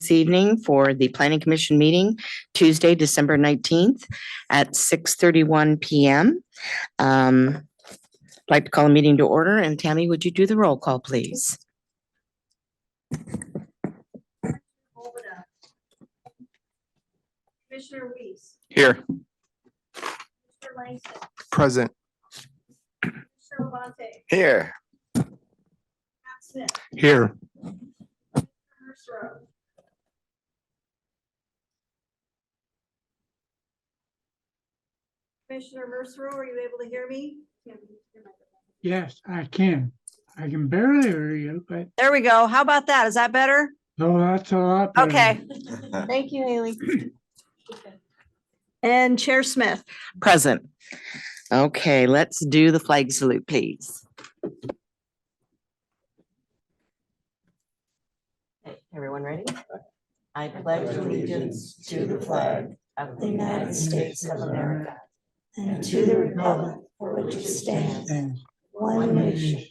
this evening for the Planning Commission meeting, Tuesday, December 19th at 6:31 p.m. I'd like to call a meeting to order, and Tammy, would you do the roll call, please? Commissioner Weiss. Here. Commissioner Langston. Present. Commissioner Levante. Here. Pat Smith. Here. Mercer. Commissioner Mercer, are you able to hear me? Yes, I can. I can barely hear you, but There we go. How about that? Is that better? no, that's a lot better. Okay. Thank you, Haley. And Chair Smith. Present. Okay, let's do the flag salute, please. Okay, everyone ready? I pledge allegiance to the flag of the United States of America and to the republic for which it stands, And one nation,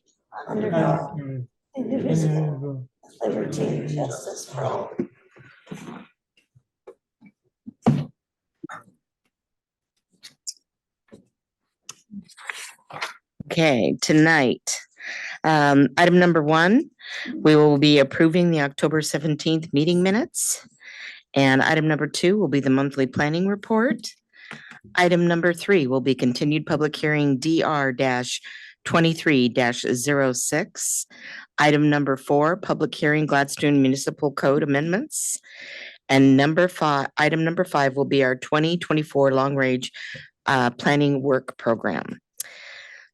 under God, indivisible, indivisible, with liberty and justice for all. Okay, tonight, item number 1, we will be approving the October 17th meeting minutes. And item number 2 will be the monthly planning report. Item number 3 will be continued public hearing DR-23-06. Item number 4, public hearing Gladstone Municipal Code amendments. And item number 5 will be our 2024 long range planning work program.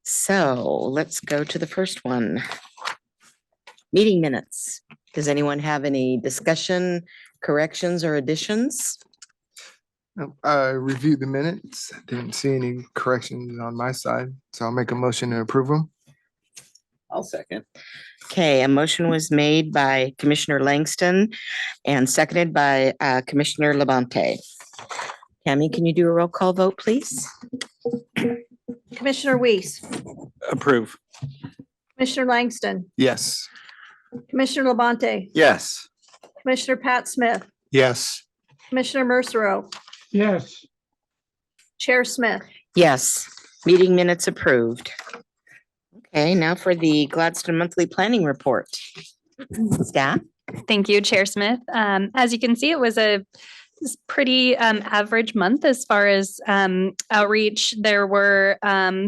So let's go to the first one. Meeting minutes. Does anyone have any discussion, corrections, or additions? I reviewed the minutes. Didn't see any corrections on my side, so I'll make a motion to approve them. I'll second. Okay, a motion was made by Commissioner Langston and seconded by Commissioner Levante. Tammy, can you do a roll call vote, please? Commissioner Weiss. Approve. Commissioner Langston. Yes. Commissioner Levante. Yes. Commissioner Pat Smith. Yes. Commissioner Mercer. yes, Chair Smith. Yes, meeting minutes approved. Okay, now for the Gladstone Monthly Planning Report. Staff? Thank you, Chair Smith. As you can see, it was a pretty average month as far as outreach. There were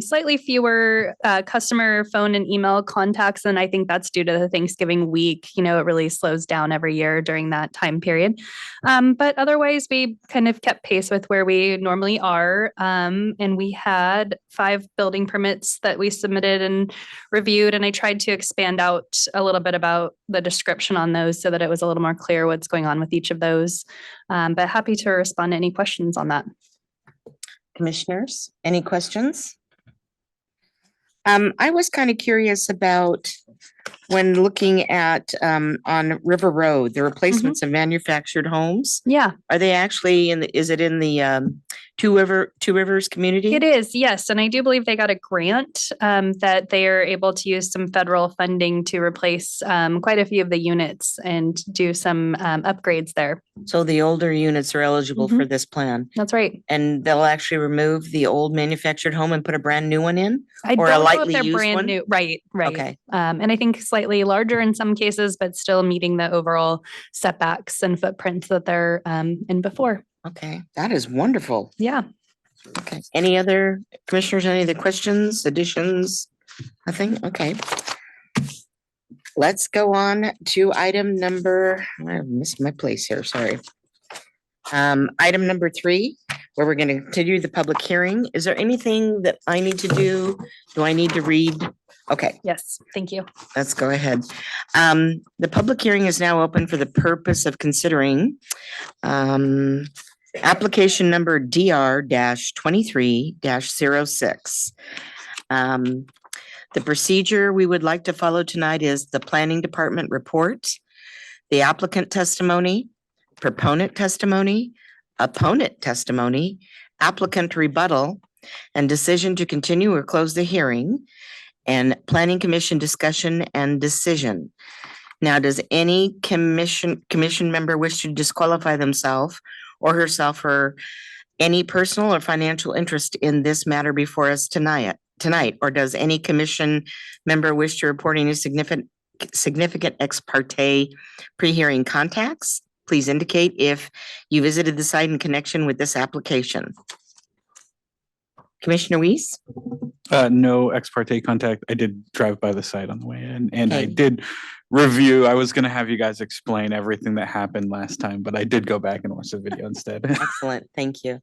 slightly fewer customer phone and email contacts, and I think that's due to the Thanksgiving week. You know, it really slows down every year during that time period. But otherwise, we kind of kept pace with where we normally are. And we had 5 building permits that we submitted and reviewed, and I tried to expand out a little bit about the description on those so that it was a little more clear what's going on with each of those. But happy to respond to any questions on that. Commissioners, any questions? I was kind of curious about when looking at on River Road, the replacements of manufactured homes. Yeah, Are they actually is it in the Two Rivers community? it is. Yes. And I do believe they got a grant that they are able to use some federal funding to replace quite a few of the units and do some upgrades there. So the older units are eligible for this plan, That's right. and they'll actually remove the old manufactured home and put a brand new one in? I Or a don't know if lightly they're used brand one? new. Right. Okay. And I think slightly larger in some cases, but still meeting the overall setbacks and footprints that they're in before. Okay, that is wonderful. Yeah. Okay, any other commissioners, any other questions, additions? Nothing? Okay. Let's go on to item number, I missed my place here, sorry. Item number 3, where we're going to continue the public hearing. Is there anything that I need to do? Do I need to read? Okay, Yes. Thank you. let's go ahead. The public hearing is now open for the purpose of considering application number DR-23-06. The procedure we would like to follow tonight is the planning department report, the applicant testimony, proponent testimony, opponent testimony, applicant rebuttal, and decision to continue or close the hearing, and planning commission discussion and decision. Now, does any commission member wish to disqualify themselves or herself for any personal or financial interest in this matter before us tonight? Or does any commission member wish to report any significant ex parte pre-hearing contacts? Please indicate if you visited the site in connection with this application. Commissioner Weiss? No ex parte contact. I did drive by the site on the way in, and I Okay. did review. I was gonna have you guys explain everything that happened last time, but I did go back and watch the video instead. Excellent, thank you.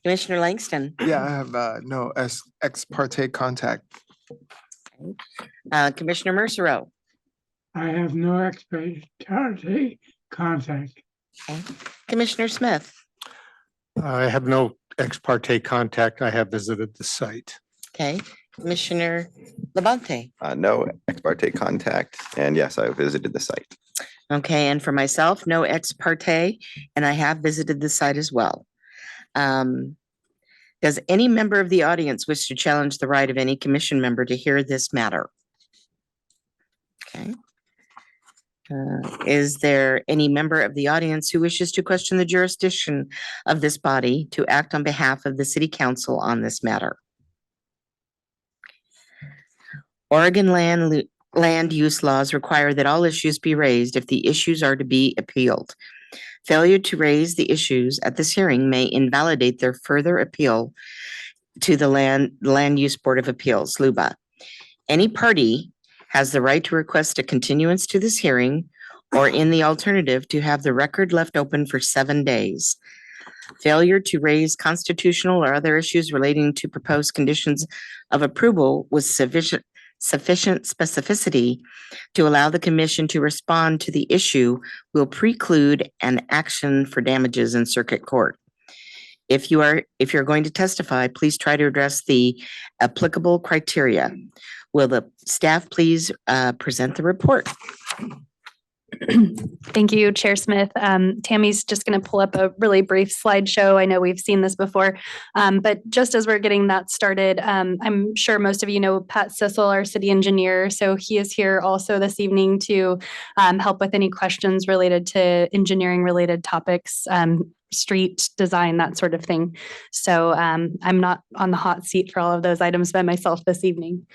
Commissioner Langston? Yeah, I have no ex parte contact. Commissioner Mercero? I have no ex parte contact. Commissioner Smith? I have no ex parte contact. I have visited the site. Okay, Commissioner Labonte? No ex parte contact, and yes, I visited the site. Okay, and for myself, no ex parte, and I have visited the site as well. Does any member of the audience wish to challenge the right of any commission member to hear this matter? Okay. Is there any member of the audience who wishes to question the jurisdiction of this body to act on behalf of the city council on this matter? Oregon land use laws require that all issues be raised if the issues are to be appealed. Failure to raise the issues at this hearing may invalidate their further appeal to the Land Use Board of Appeals, LUBA. Any party has the right to request a continuance to this hearing, or in the alternative, to have the record left open for 7 days. Failure to raise constitutional or other issues relating to proposed conditions of approval with sufficient specificity to allow the commission to respond to the issue will preclude an action for damages in circuit court. If you're going to testify, please try to address the applicable criteria. Will the staff please present the report? Thank you, Chair Smith. Tammy's just going to pull up a really brief slideshow. I know we've seen this before, but just as we're getting that started, I'm sure most of you know Pat Sissel, our city engineer. So he is here also this evening to help with any questions related to engineering related topics, street design, that sort of thing. So I'm not on the hot seat for all of those items by myself this evening.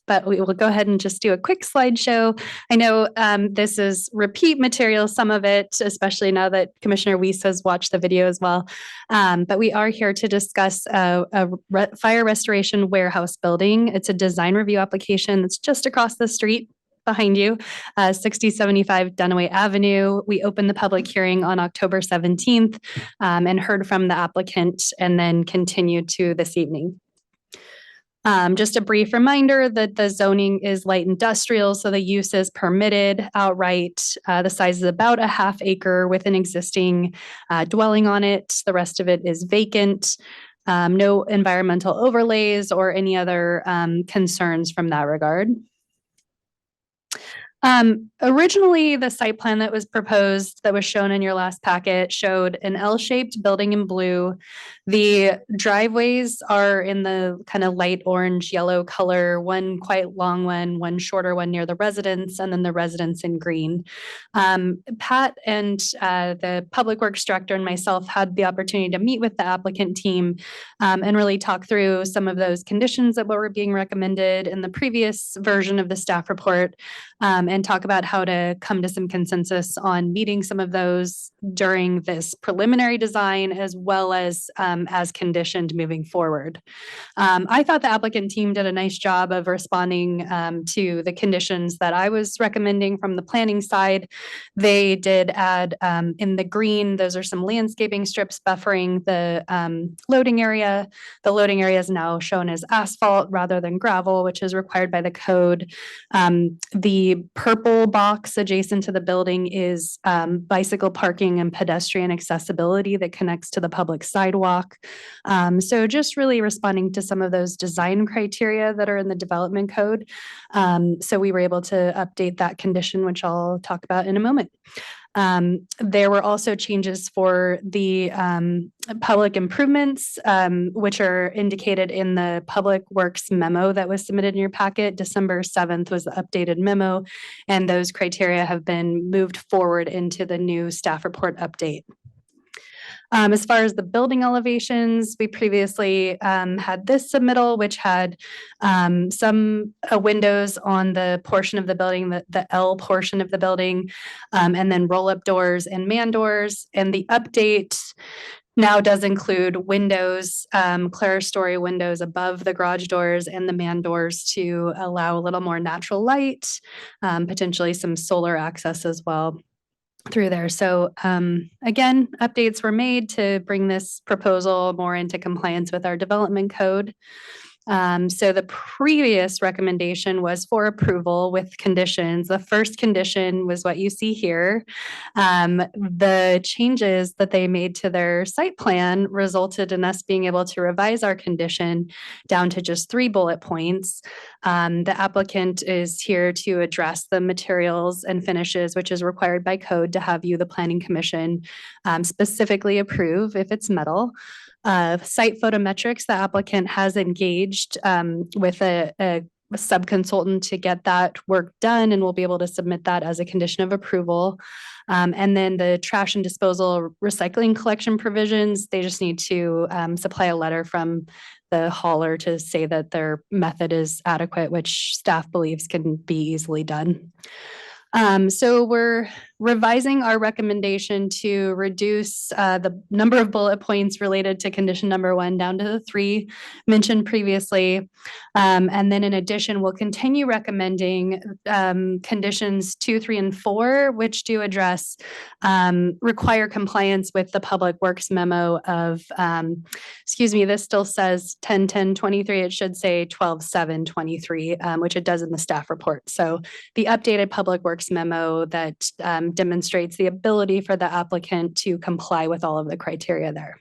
But we will go ahead and just do a quick slideshow. I know this is repeat material, some of it, especially now that Commissioner Weiss has watched the video as well. But we are here to discuss a fire restoration warehouse building. It's a design review application that's just across the street behind you, 6075 Dunaway Avenue. We opened the public hearing on October 17th and heard from the applicant and then continued to this evening. Just a brief reminder that the zoning is light industrial, so the use is permitted outright. The size is about a ½ acre with an existing dwelling on it. The rest of it is vacant. No environmental overlays or any other concerns from that regard. Originally, the site plan that was proposed, that was shown in your last packet, showed an L-shaped building in blue. The driveways are in the kind of light orange yellow color, one quite long one shorter one near the residence, and then the residence in green. Pat and the Public Works Director and myself had the opportunity to meet with the applicant team and really talk through some of those conditions that were being recommended in the previous version of the staff report, and talk about how to come to some consensus on meeting some of those during this preliminary design, as well as conditioned moving forward. I thought the applicant team did a nice job of responding to the conditions that I was recommending from the planning side. They did add in the green, those are some landscaping strips buffering the loading area. The loading area is now shown as asphalt rather than gravel, which is required by the code. The purple box adjacent to the building is bicycle parking and pedestrian accessibility that connects to the public sidewalk. So just really responding to some of those design criteria that are in the development code. So we were able to update that condition, which I'll talk about in a moment. There were also changes for the public improvements, which are indicated in the Public Works memo that was submitted in your packet. December 7th was the updated memo, and those criteria have been moved forward into the new staff report update. As far as the building elevations, we previously had this submittal, which had some windows on the portion of the building, the L portion of the building, and then roll-up doors and man doors. And the update now does include windows, clerestory windows above the garage doors and the man doors to allow a little more natural light, potentially some solar access as well through there. So again, updates were made to bring this proposal more into compliance with our development code. So the previous recommendation was for approval with conditions. The first condition was what you see here. The changes that they made to their site plan resulted in us being able to revise our condition down to just 3 bullet points. The applicant is here to address the materials and finishes, which is required by code to have you, the planning commission, specifically approve if it's metal. Site photometrics, the applicant has engaged with a sub-consultant to get that work done, and we'll be able to submit that as a condition of approval. And then the trash and disposal recycling collection provisions, they just need to supply a letter from the hauler to say that their method is adequate, which staff believes can be easily done. So we're revising our recommendation to reduce the number of bullet points related to condition number 1 down to the 3 mentioned previously. And then in addition, we'll continue recommending conditions 2, 3, and 4, which do address require compliance with the Public Works memo of, this still says 10/10/23. It should say 12/7/23, which it does in the staff report. So the updated Public Works memo that demonstrates the ability for the applicant to comply with all of the criteria there.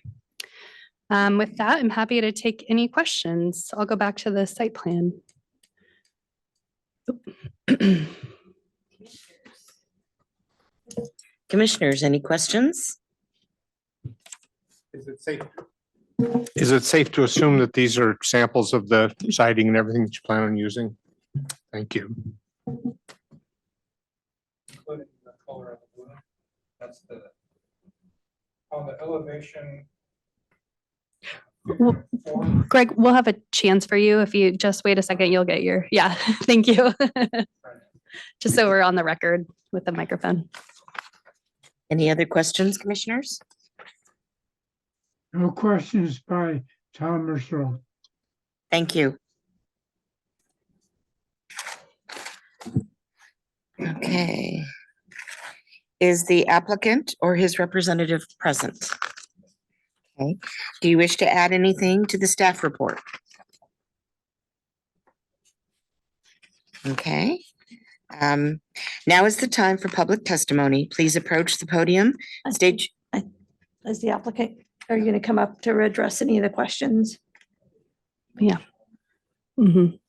With that, I'm happy to take any questions. I'll go back to the site plan. Commissioners, any questions? Is it safe to assume that these are samples of the siding and everything that you plan on using? Thank you. Including the color of the blue. That's on the elevation. Greg, we'll have a chance for you. If you just wait a second, you'll get your, thank you. Just so we're on the record with the microphone. Any other questions, commissioners? No questions by Tom Mercer. Thank you. Okay. Is the applicant or his representative present? Okay. Do you wish to add anything to the staff report? Okay. Now is the time for public testimony. Please approach the podium. Stage. As the applicant, are you going to come up to address any of the questions? Mhm.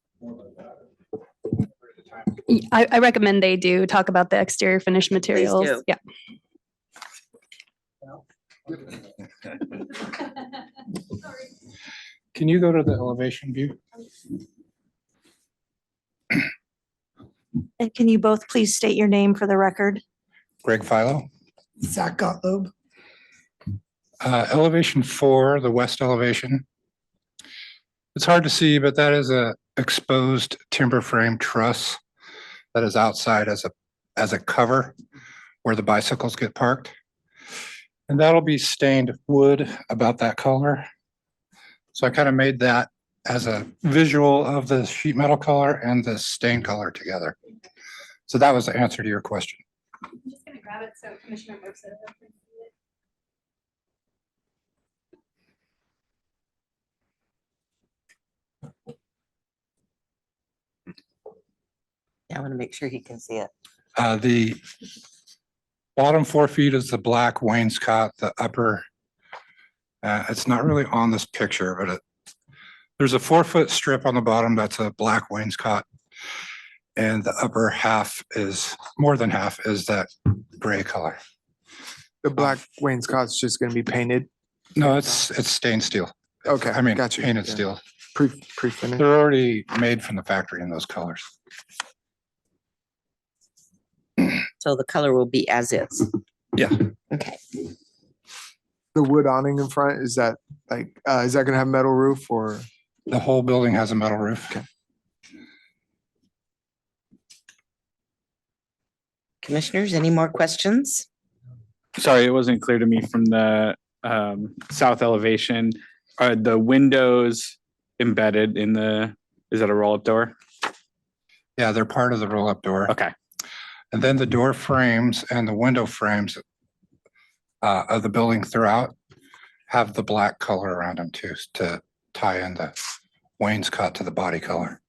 I recommend they do talk about the exterior finish materials. do. Yeah. Can you go to the elevation view? And can you both please state your name for the record? Greg Philo. Zach Gottlob. Elevation 4, the west elevation. It's hard to see, but that is a exposed timber frame truss that is outside as a cover where the bicycles get parked. And that'll be stained wood about that color. So I kind of made that as a visual of the sheet metal color and the stain color together. So that was the answer to your question. I'm just going to grab it so Commissioner Mercer can see it. I want to make sure he can see it. The bottom 4 feet is the black wainscot, the upper, it's not really on this picture, but there's a 4-foot strip on the bottom that's a black wainscot. And the upper half is, more than half is that gray color. The black wainscot's just gonna be painted, No, it's stained steel. Okay, I mean, got you. painted Yeah. steel. pre-finished. They're already made from the factory in those colors. So the color will be as is. Yeah. Okay. The wood awning in front, is that like, is that gonna have metal roof or? The whole building has a metal roof. Okay. Commissioners, any more questions? Sorry, it wasn't clear to me from the south elevation. Are the windows embedded in the, is that a roll-up door? Yeah, they're part of the roll-up door. Okay, And then the door frames and the window frames of the building throughout have the black color around them too, to tie in the wainscot to the body color.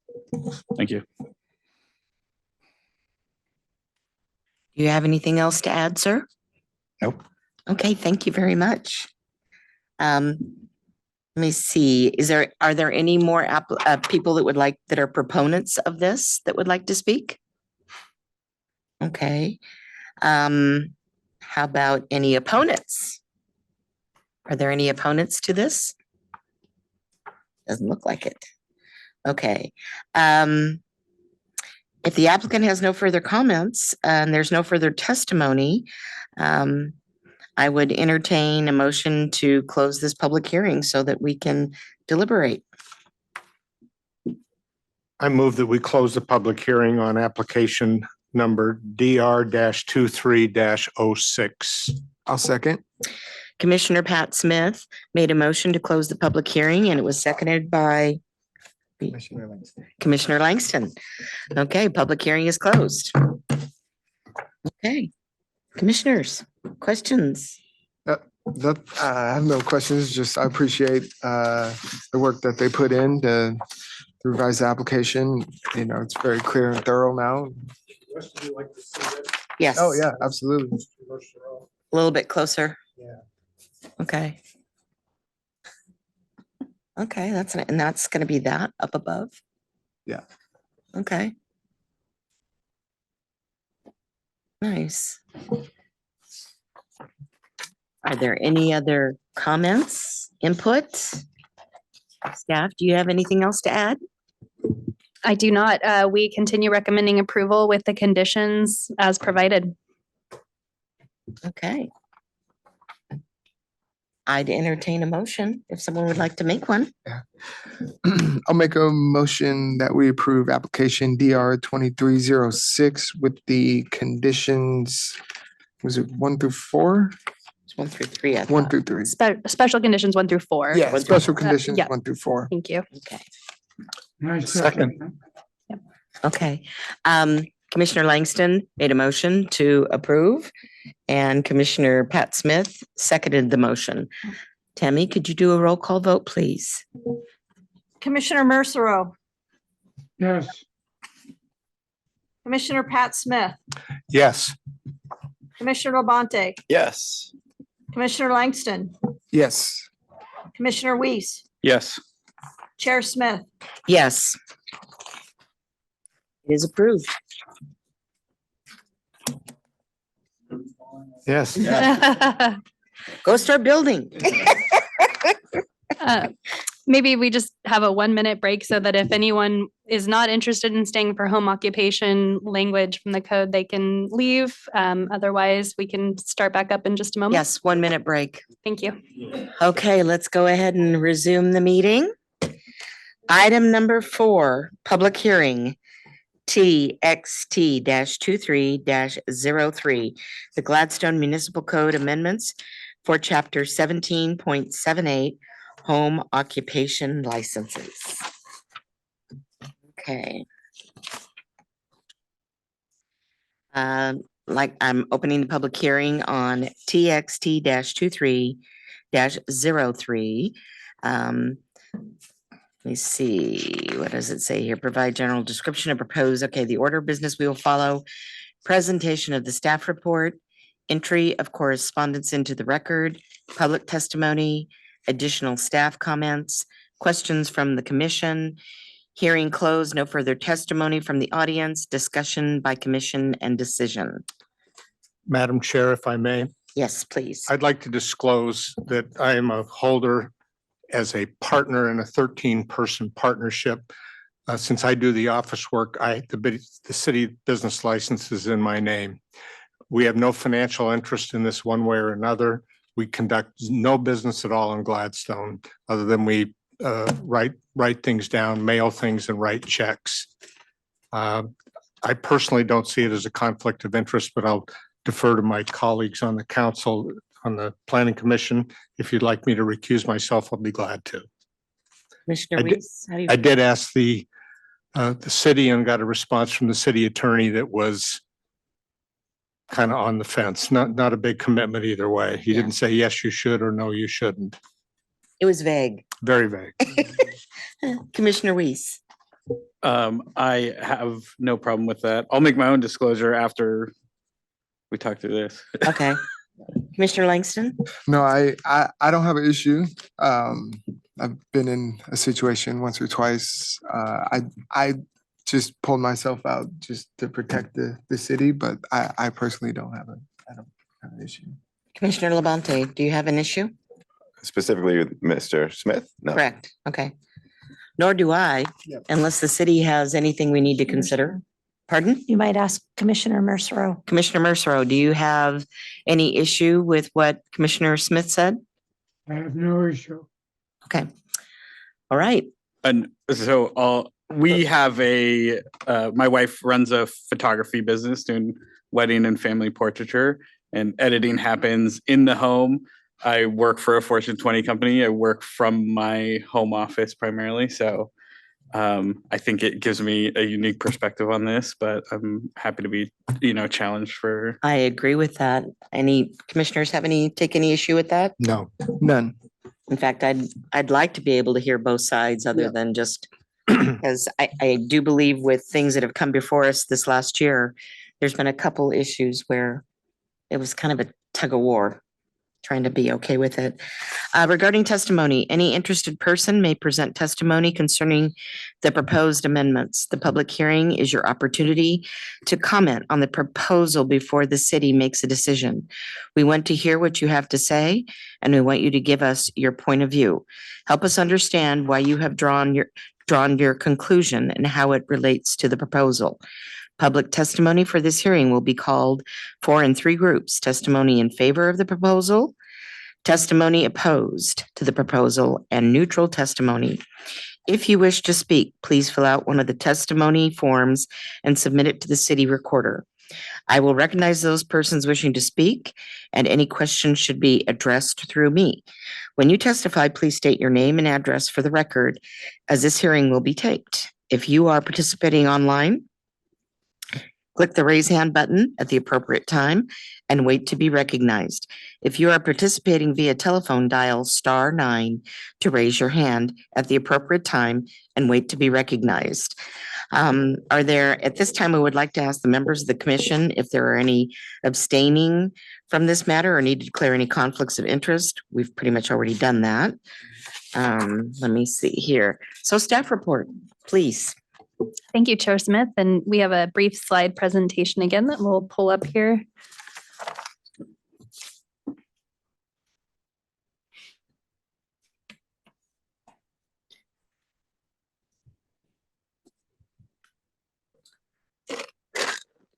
thank you. Do you have anything else to add, sir? Nope. Okay, thank you very much. Let me see, are there any more people that are proponents of this that would like to speak? Okay. How about any opponents? Are there any opponents to this? Doesn't look like it. Okay. If the applicant has no further comments and there's no further testimony, I would entertain a motion to close this public hearing so that we can deliberate. I move that we close the public hearing on application number DR 23 06. I'll second. Commissioner Pat Smith made a motion to close the public hearing and it was seconded by Commissioner Langston. Okay, public hearing is closed. Okay, commissioners, questions? I have no questions, just I appreciate the work that they put in to revise the application. You know, it's very clear and thorough now. Yes. Oh, yeah, absolutely. A little bit closer. Yeah. Okay. Okay, and that's gonna be that up above? Yeah. Okay. Nice. Are there any other comments, input? Staff, do you have anything else to add? I do not. We continue recommending approval with the conditions as provided. Okay. I'd entertain a motion if someone would like to make one. I'll make a motion that we approve application DR 2306 with the conditions, was it 1 through 4? It's 1 through 3. I 1 thought. through 3. Special conditions 1 through 4. Yeah, 1 through special 4. conditions yeah. 1 through 4. Thank you. Okay. Nice Second. Okay. Commissioner Langston made a motion to approve and Commissioner Pat Smith seconded the motion. Tammy, could you do a roll call vote, please? Commissioner Mercero, Yes, Commissioner Pat Smith, Yes. Commissioner Labonte, Yes. Commissioner Langston, Yes. Commissioner Weiss, Yes, Chair Smith. Yes. It is approved. Yes. Go start building. Maybe we just have a 1-minute break so that if anyone is not interested in staying for home occupation language from the code, they can leave. Otherwise, we can start back up in just a moment. Yes, 1-minute break. Thank you. Okay, let's go ahead and resume the meeting. Item number 4, public hearing. TXT-23-03, the Gladstone Municipal Code amendments for chapter 17.78, home occupation licenses. Okay. Like I'm opening the public hearing on TXT-23-03. Let me see, what does it say here? Provide general description of proposed, okay, the order of business we will follow. Presentation of the staff report, entry of correspondence into the record, public testimony, additional staff comments, questions from the commission, Hearing closed, no further testimony from the audience, discussion by commission and decision. Madam Chair, if I may, Yes, please. I'd like to disclose that I am a holder as a partner in a 13-person partnership. Since I do the office work, the city business license is in my name. We have no financial interest in this one way or another. We conduct no business at all in Gladstone, other than we write things down, mail things, and write checks. I personally don't see it as a conflict of interest, but I'll defer to my colleagues on the council, on the planning commission. If you'd like me to recuse myself, I'll be glad to. Commissioner I did- Weiss, how do you? I did ask the city and got a response from the city attorney that was kind of on the fence, not a big commitment either way. He Yeah. didn't say, yes, you should, or no, you shouldn't. It was vague. Very vague. Commissioner Weiss. I have no problem with that. I'll make my own disclosure after we talk through this. Okay. Commissioner Langston? No, I don't have an issue. I've been in a situation once or twice. I just pulled myself out just to protect the city, but I personally I don't have an issue. Commissioner Labonte, do you have an issue? Specifically with Mr. Smith? No. Correct. Okay. Nor do I, Yep. unless the city has anything we need to consider. Pardon? You might ask Commissioner Mercero. Commissioner Mercero, do you have any issue with what Commissioner Smith said? I have no issue. Okay. All right. And so we have my wife runs a photography business doing wedding and family portraiture, and editing happens in the home. I work for a Fortune 20 company. I work from my home office primarily. So I think it gives me a unique perspective on this, but I'm happy to be, challenged for. I agree with that. Any commissioners take any issue with that? No, none. In fact, I'd like to be able to hear both sides other Yeah. than just, because I do believe with things that have come before us this last year, there's been a couple issues where it was kind of a tug of war, trying to be okay with it. Regarding testimony, any interested person may present testimony concerning the proposed amendments. The public hearing is your opportunity to comment on the proposal before the city makes a decision. We want to hear what you have to say, and we want you to give us your point of view. Help us understand why you have drawn your conclusion and how it relates to the proposal. Public testimony for this hearing will be called for in 3 groups: testimony in favor of the proposal, testimony opposed to the proposal, and neutral testimony. If you wish to speak, please fill out one of the testimony forms and submit it to the city recorder. I will recognize those persons wishing to speak, and any questions should be addressed through me. When you testify, please state your name and address for the record, as this hearing will be taped. If you are participating online, click the raise hand button at the appropriate time and wait to be recognized. If you are participating via telephone, dial *9 to raise your hand at the appropriate time and wait to be recognized. At this time, I would like to ask the members of the commission if there are any abstaining from this matter or need to declare any conflicts of interest. We've pretty much already done that. Let me see here. So staff report, please. Thank you, Chair Smith. And we have a brief slide presentation again that we'll pull up here.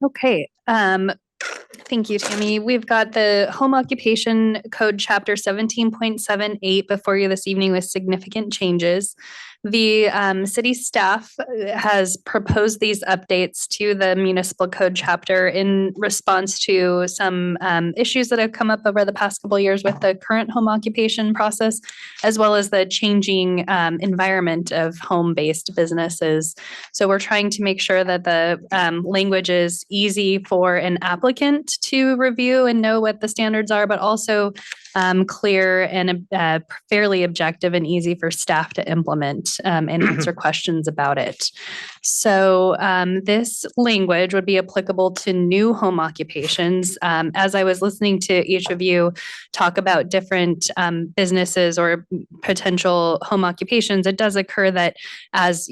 Okay. Thank you, Tammy. We've got the Home Occupation Code Chapter 17.78 before you this evening with significant changes. The city staff has proposed these updates to the municipal code chapter in response to some issues that have come up over the past couple of years with the current home occupation process, as well as the changing environment of home-based businesses. So we're trying to make sure that the language is easy for an applicant to review and know what the standards are, but also clear and fairly objective and easy for staff to implement and answer questions about it. So this language would be applicable to new home occupations. As I was listening to each of you talk about different businesses or potential home occupations, it does occur that as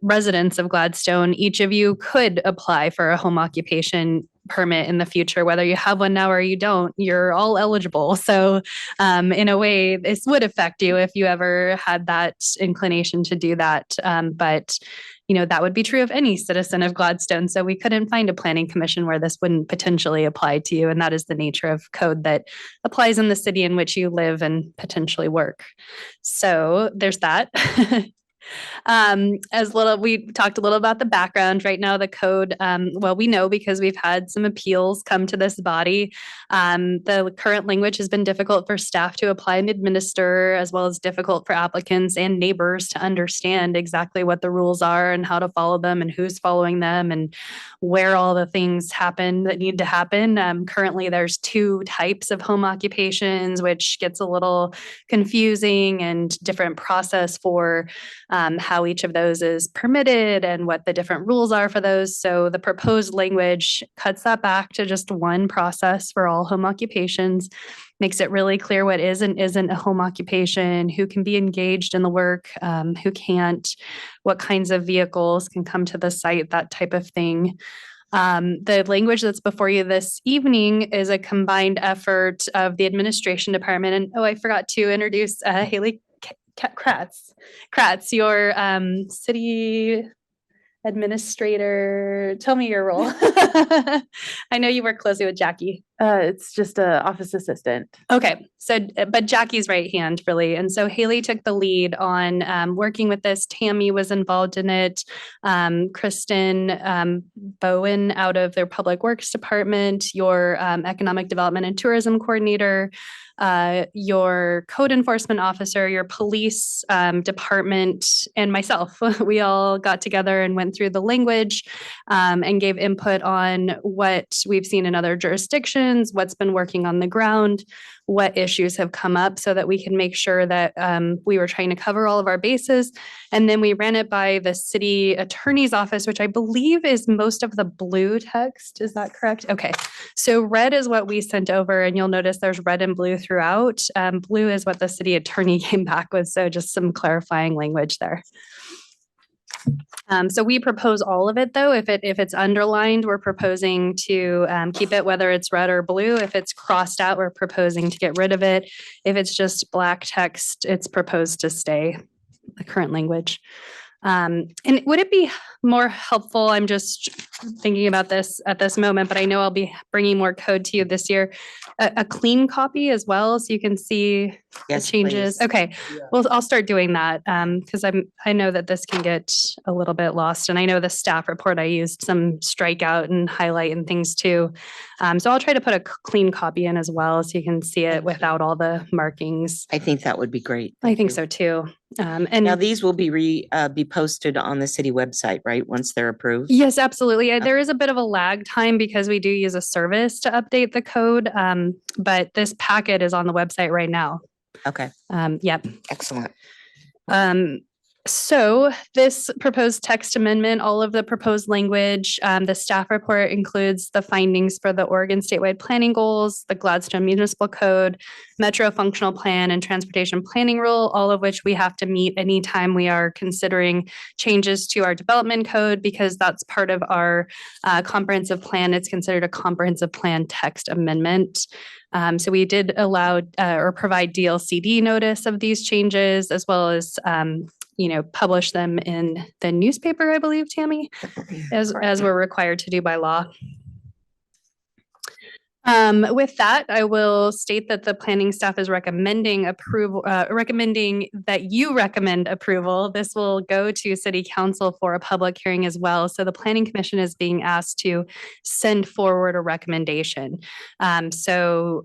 residents of Gladstone, each of you could apply for a home occupation permit in the future, whether you have one now or you don't, you're all eligible. So in a way, this would affect you if you ever had that inclination to do that. But that would be true of any citizen of Gladstone. So we couldn't find a planning commission where this wouldn't potentially apply to you. And that is the nature of code that applies in the city in which you live and potentially work. So there's that. We talked a little about the background. Right now, the code, we know because we've had some appeals come to this body. The current language has been difficult for staff to apply and administer, as well as difficult for applicants and neighbors to understand exactly what the rules are and how to follow them and who's following them and where all the things happen that need to happen. Currently, there's 2 types of home occupations, which gets a little confusing, and different process for how each of those is permitted and what the different rules are for those. So the proposed language cuts that back to just one process for all home occupations, makes it really clear what is and isn't a home occupation, who can be engaged in the work, who can't, what kinds of vehicles can come to the site, that type of thing. The language that's before you this evening is a combined effort of the administration department. And I forgot to introduce Haley Kratz, your city administrator. Tell me your role. I know you work closely with Jackie. It's just a office assistant. Okay. So, but Jackie's right hand, really. And so Haley took the lead on working with this. Tammy was involved in it. Kristen Bowen out of their public works department, your economic development and tourism coordinator, your code enforcement officer, your police department, and myself. We all got together and went through the language and gave input on what we've seen in other jurisdictions, what's been working on the ground, what issues have come up, so that we can make sure that we were trying to cover all of our bases. And then we ran it by the city attorney's office, which I believe is most of the blue text. Is that correct? Okay. So red is what we sent over, and you'll notice there's red and blue throughout. Blue is what the city attorney came back with. So just some clarifying language there. So we propose all of it, though. If it's underlined, we're proposing to keep it, whether it's red or blue. If it's crossed out, we're proposing to get rid of it. If it's just black text, it's proposed to stay the current language. And would it be more helpful? I'm just thinking about this at this moment, but I know I'll be bringing more code to you this year. A clean copy as well, so you can see the changes. Please. Okay, well, I'll start doing that because I know that this can get a little bit lost, and I know the staff report I used some strikeout and highlight and things too. So I'll try to put a clean copy in as well, so you can see it without all the markings. I think that would be great. I think so too. And Now these will be posted on the city website, right? Once they're approved? yes, absolutely. There is a bit of a lag time because we do use a service to update the code. But this packet is on the website right now. Okay, Yep. excellent. So this proposed text amendment, all of the proposed language, the staff report includes the findings for the Oregon statewide planning goals, the Gladstone Municipal Code, Metro Functional Plan, and Transportation Planning Rule, all of which we have to meet anytime we are considering changes to our development code, because that's part of our comprehensive plan. It's considered a comprehensive plan text amendment. So we did allow or provide DLCD notice of these changes, as well as publish them in the newspaper, I believe, Tammy, as we're required to do by law. With that, I will state that the planning staff is recommending that you recommend approval. This will go to City Council for a public hearing as well. So the Planning Commission is being asked to send forward a recommendation. So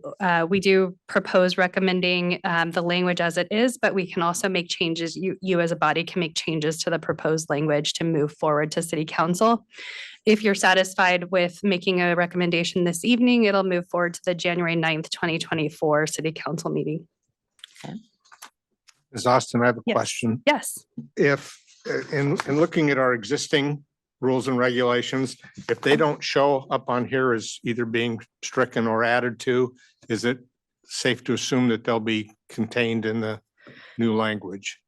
we do propose recommending the language as it is, but we can also make changes. You as a body can make changes to the proposed language to move forward to City Council. if you're satisfied with making a recommendation this evening, it'll move forward to the January 9th, 2024 city council meeting. Ms. Austin, I have a Yes. question. Yes. If, in looking at our existing rules and regulations, if they don't show up on here as either being stricken or added to, is it safe to assume that they'll be contained in the new language?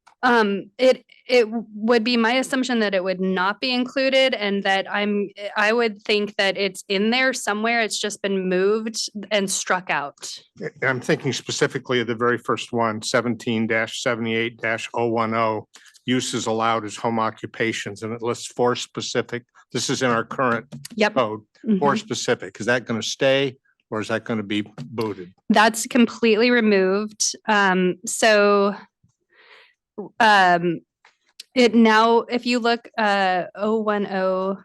It would be my assumption that it would not be included and that I would think that it's in there somewhere. It's just been moved and struck out. I'm thinking specifically of the very first one, 17-78-010, uses allowed as home occupations, and it lists 4 specific. This is in our current Yep. code, 4 specific. Is that going to stay or is that going to be booted? That's completely removed. It now, if you look, 010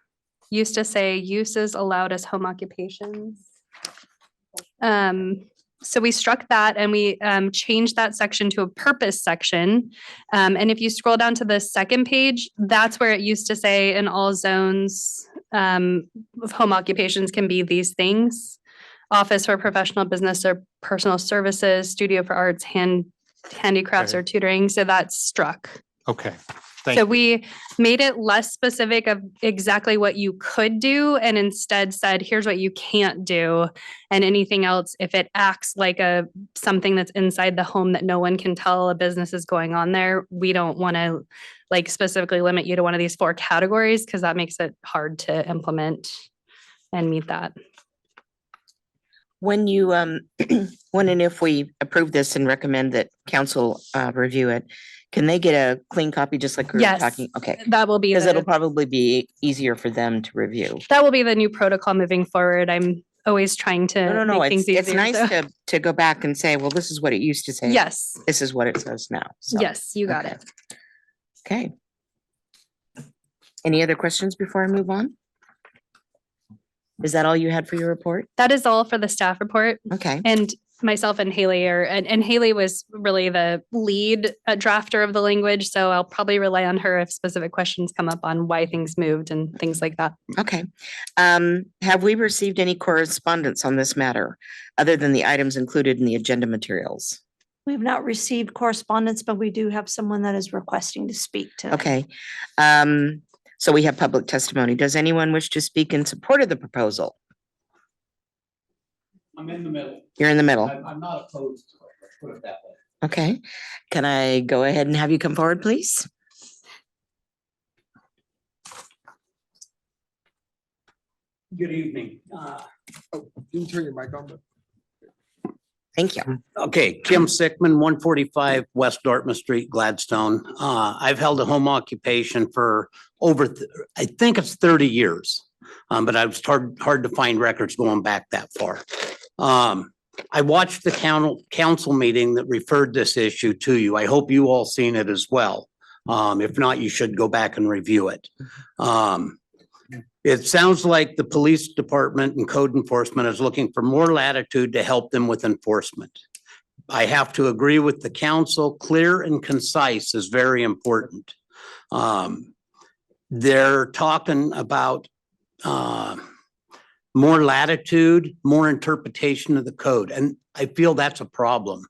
used to say uses allowed as home occupations. So we struck that and we changed that section to a purpose section. And if you scroll down to the second page, that's where it used to say in all zones of home occupations can be these things. Office for professional business or personal services, studio for arts, handicrafts Okay. or tutoring. So that's struck. Okay. Thank So you. we made it less specific of exactly what you could do and instead said, here's what you can't do. And anything else, if it acts like something that's inside the home that no one can tell a business is going on there, we don't want to like specifically limit you to one of these 4 categories because that makes it hard to implement and meet that. When you, when and if we approve this and recommend that council review it, can they get a clean copy just like we were Yes. talking? Okay, That will be because it'll the, probably be easier for them to review. that will be the new protocol moving forward. I'm always trying to No, make things easier. it's nice so- to go back and say, well, this is what it used to say. Yes, This is what it says now. So, yes, you got okay. it. Okay. Any other questions before I move on? Is that all you had for your report? That is all for the staff report. Okay, And myself and Haley and Haley was really the lead drafter of the language. So I'll probably rely on her if specific questions come up on why things moved and things like that. okay. Have we received any correspondence on this matter other than the items included in the agenda materials? We've not received correspondence, but we do have someone that is requesting to speak tonight. Okay. So we have public testimony. Does anyone wish to speak in support of the proposal? I'm in the middle. You're in the middle. I'm not opposed to it, let's put it that way. Okay. Can I go ahead and have you come forward, please? Good evening. You can turn your mic on, but. Thank you. Okay, Kim Sickman, 145 West Dartmouth Street, Gladstone. I've held a home occupation for I think it's 30 years. But I was hard to find records going back that far. I watched the council meeting that referred this issue to you. I hope you all seen it as well. If not, you should go back and review it. It sounds like the police department and code enforcement is looking for more latitude to help them with enforcement. I have to agree with the council. Clear and concise is very important. They're talking about more latitude, more interpretation of the code. And I feel that's a problem.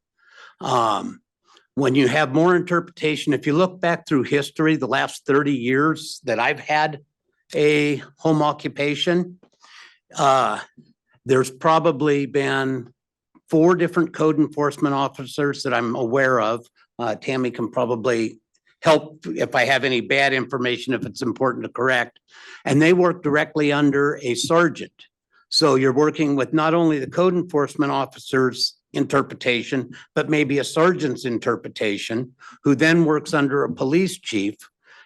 When you have more interpretation, if you look back through history, the last 30 years that I've had a home occupation, there's probably been 4 different code enforcement officers that I'm aware of. Tammy can probably help if I have any bad information, if it's important to correct. And they work directly under a sergeant. So you're working with not only the code enforcement officer's interpretation, but maybe a sergeant's interpretation, who then works under a police chief.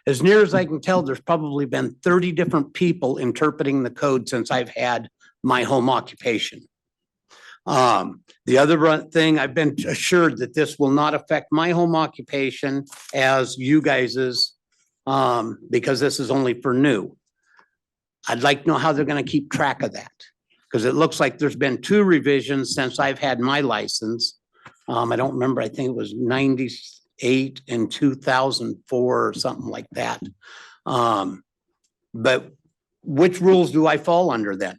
As near as I can tell, there's probably been 30 different people interpreting the code since I've had my home occupation. The other thing, I've been assured that this will not affect my home occupation as you guys's, because this is only for new. I'd like to know how they're going to keep track of that, because it looks like there's been 2 revisions since I've had my license. I don't remember, I think it was 98 and 2004 or something like that. But which rules do I fall under then?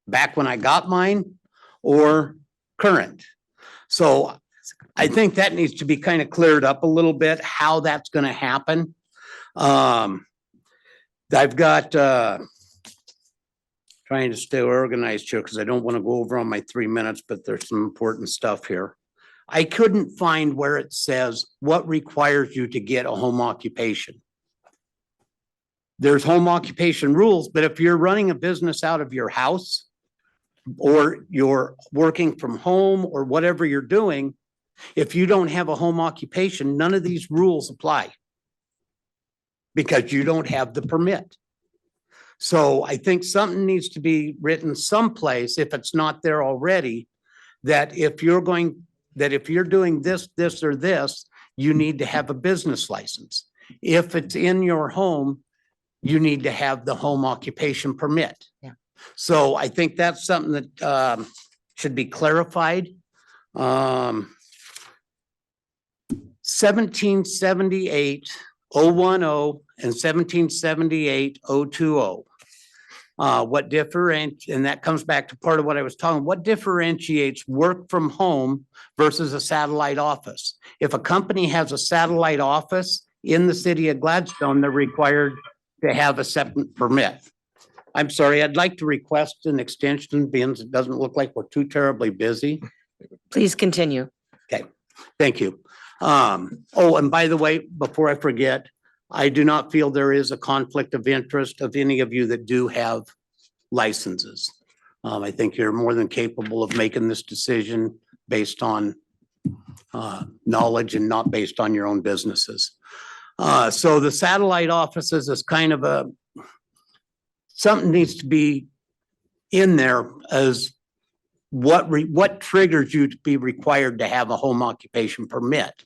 Back when I got mine or current? So I think that needs to be kind of cleared up a little bit, how that's gonna happen. I've got, trying to stay organized here because I don't want to go over on my 3 minutes, but there's some important stuff here. I couldn't find where it says what requires you to get a home occupation. There's home occupation rules, but if you're running a business out of your house or you're working from home or whatever you're doing, if you don't have a home occupation, none of these rules apply because you don't have the permit. So I think something needs to be written someplace, if it's not there already, that if you're doing this, this, or this, you need to have a business license. If it's in your home, you need to have the home occupation permit. Yeah. So I think that's something that should be clarified. 1778-010 and 1778-020. And that comes back to part of what I was talking, what differentiates work from home versus a satellite office? If a company has a satellite office in the city of Gladstone, they're required to have a separate permit. I'm sorry, I'd like to request an extension, being it doesn't look like we're too terribly busy. Please continue. Okay, thank you. Oh, and by the way, before I forget, I do not feel there is a conflict of interest of any of you that do have licenses. I think you're more than capable of making this decision based on knowledge and not based on your own businesses. So the satellite offices is kind of something needs to be in there as what triggers you to be required to have a home occupation permit.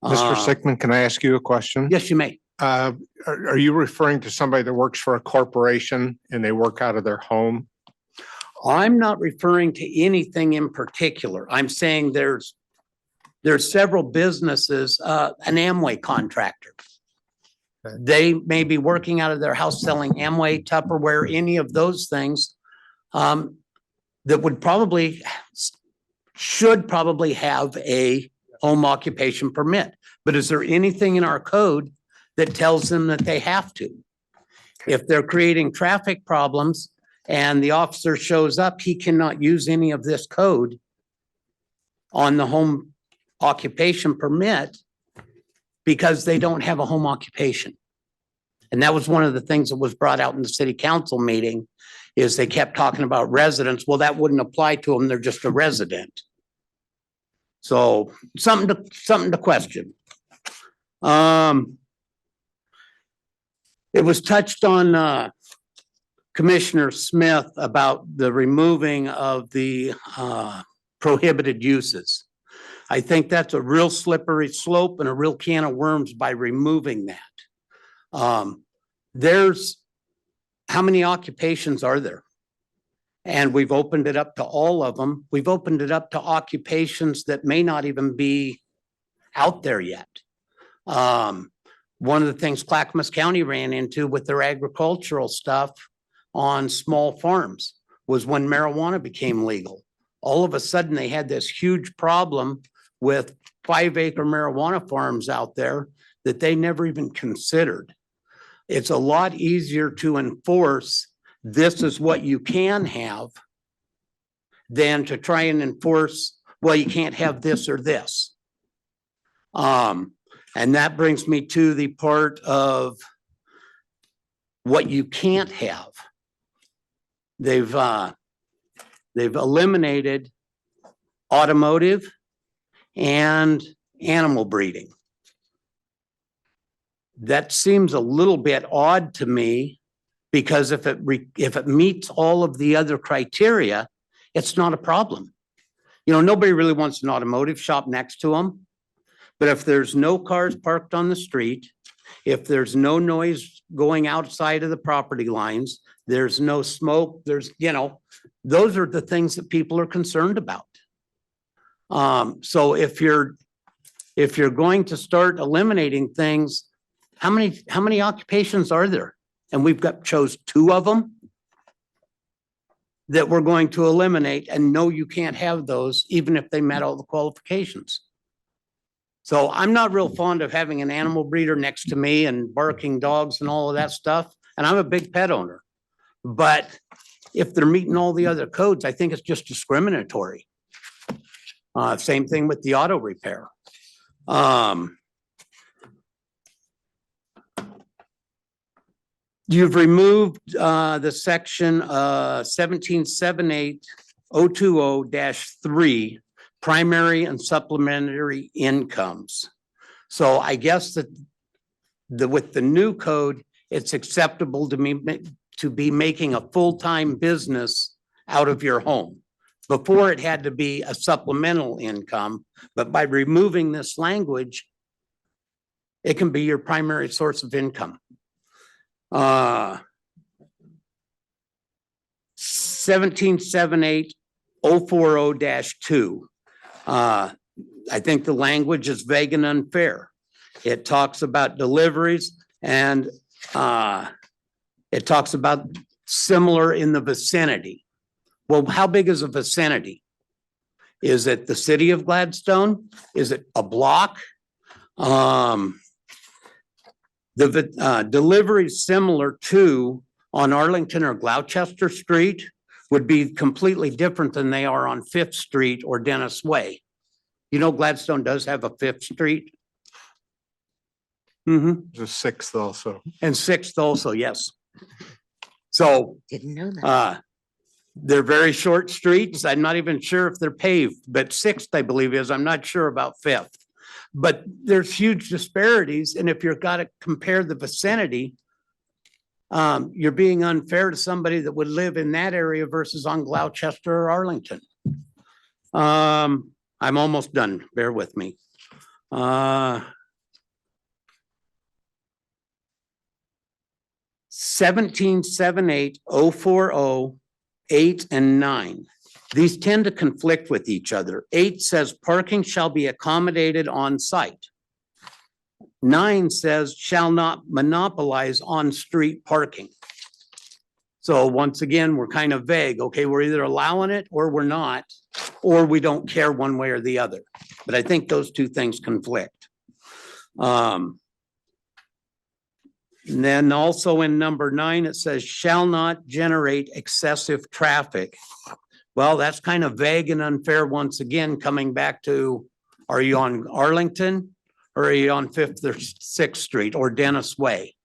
Mr. Sickman, can I ask you a question? Yes, you may. Are you referring to somebody that works for a corporation and they work out of their home? I'm not referring to anything in particular. I'm saying there's several businesses, an Amway contractor. They may be working out of their house selling Amway, Tupperware, any of those things that should probably have a home occupation permit. But is there anything in our code that tells them that they have to? If they're creating traffic problems and the officer shows up, he cannot use any of this code on the home occupation permit because they don't have a home occupation. And that was one of the things that was brought out in the city council meeting, is they kept talking about residents. Well, that wouldn't apply to them. They're just a resident. So something to question. It was touched on, Commissioner Smith, about the removing of the prohibited uses. I think that's a real slippery slope and a real can of worms by removing that. There's, how many occupations are there? And we've opened it up to all of them. We've opened it up to occupations that may not even be out there yet. One of the things Clackamas County ran into with their agricultural stuff on small farms was when marijuana became legal. All of a sudden, they had this huge problem with 5-acre marijuana farms out there that they never even considered. It's a lot easier to enforce, this is what you can have, than to try and enforce, well, you can't have this or this. And that brings me to the part of what you can't have. They've eliminated automotive and animal breeding. That seems a little bit odd to me, because if it meets all of the other criteria, it's not a problem. You know, nobody really wants an automotive shop next to them. But if there's no cars parked on the street, if there's no noise going outside of the property lines, there's no smoke, there's, you know, those are the things that people are concerned about. So if you're going to start eliminating things, how many occupations are there? and we've chose 2 of them that we're going to eliminate, and no, you can't have those even if they met all the qualifications. So I'm not real fond of having an animal breeder next to me and barking dogs and all of that stuff. And I'm a big pet owner. But if they're meeting all the other codes, I think it's just discriminatory. Same thing with the auto repair. You've removed the section 1778020-3, primary and supplementary incomes. So I guess that with the new code, it's acceptable to me to be making a full-time business out of your home. Before, it had to be a supplemental income, but by removing this language, it can be your primary source of income. 1778040-2. I think the language is vague and unfair. It talks about deliveries and it talks about similar in the vicinity. Well, how big is a vicinity? Is it the city of Gladstone? Is it a block? The deliveries similar to on Arlington or Gloucester Street would be completely different than they are on Fifth Street or Dennis Way. You know, Gladstone does have a Fifth Street. The 6th also. And Sixth also, yes. So Didn't know that. they're very short streets. I'm not even sure if they're paved, but Sixth, I believe is. I'm not sure about Fifth. But there's huge disparities. And if you've got to compare the vicinity, you're being unfair to somebody that would live in that area versus on Gloucester or Arlington. I'm almost done. Bear with me. 1778040, 8 and 9. These tend to conflict with each other. 8 says parking shall be accommodated on site. 9 says shall not monopolize on-street parking. So once again, we're kind of vague. Okay, we're either allowing it or we're not, or we don't care one way or the other. But I think those 2 things conflict. And then also in number 9, it says shall not generate excessive traffic. Well, that's kind of vague and unfair once again, coming back to, are you on Arlington or are you on 5th or 6th Street or Dennis Way?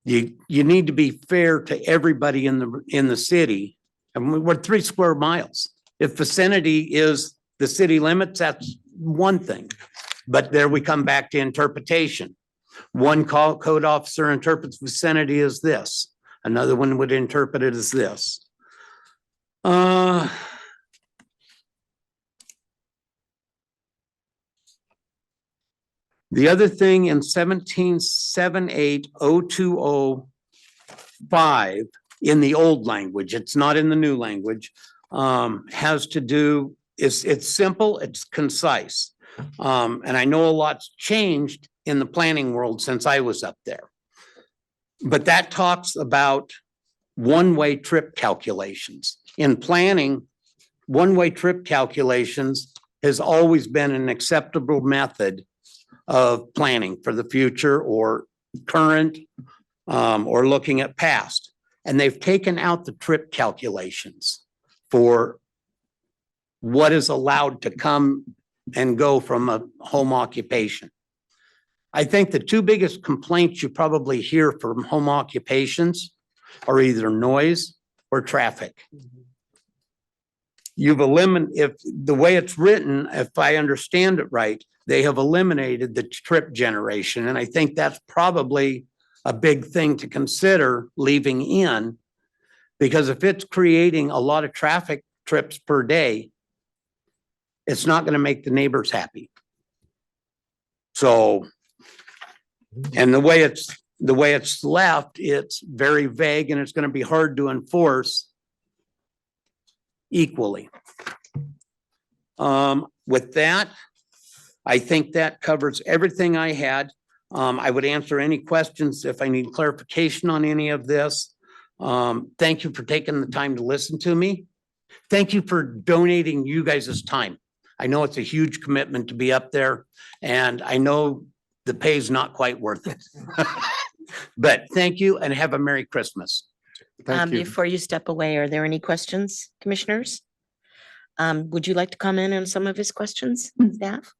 You need to be fair to everybody in the city. And we're 3 square miles. If vicinity is the city limits, that's one thing. But there we come back to interpretation. One code officer interprets vicinity as this. Another one would interpret it as this. The other thing in 1778020-5 in the old language, it's not in the new language, has to do, it's simple, it's concise. And I know a lot's changed in the planning world since I was up there. But that talks about one-way trip calculations. In planning, one-way trip calculations has always been an acceptable method of planning for the future or current or looking at past. And they've taken out the trip calculations for what is allowed to come and go from a home occupation. I think the 2 biggest complaints you probably hear from home occupations are either noise or traffic. You've eliminated, if the way it's written, if I understand it right, they have eliminated the trip generation. And I think that's probably a big thing to consider leaving in, because if it's creating a lot of traffic trips per day, it's not going to make the neighbors happy. So, and the way it's left, it's very vague and it's going to be hard to enforce equally. With that, I think that covers everything I had. I would answer any questions if I need clarification on any of this. Thank you for taking the time to listen to me. Thank you for donating you guys' time. I know it's a huge commitment to be up there, and I know the pay is not quite worth it. But thank you and have a Merry Christmas. Thank you. Before you step away, are there any questions, commissioners? Would you like to comment on some of his questions, staff?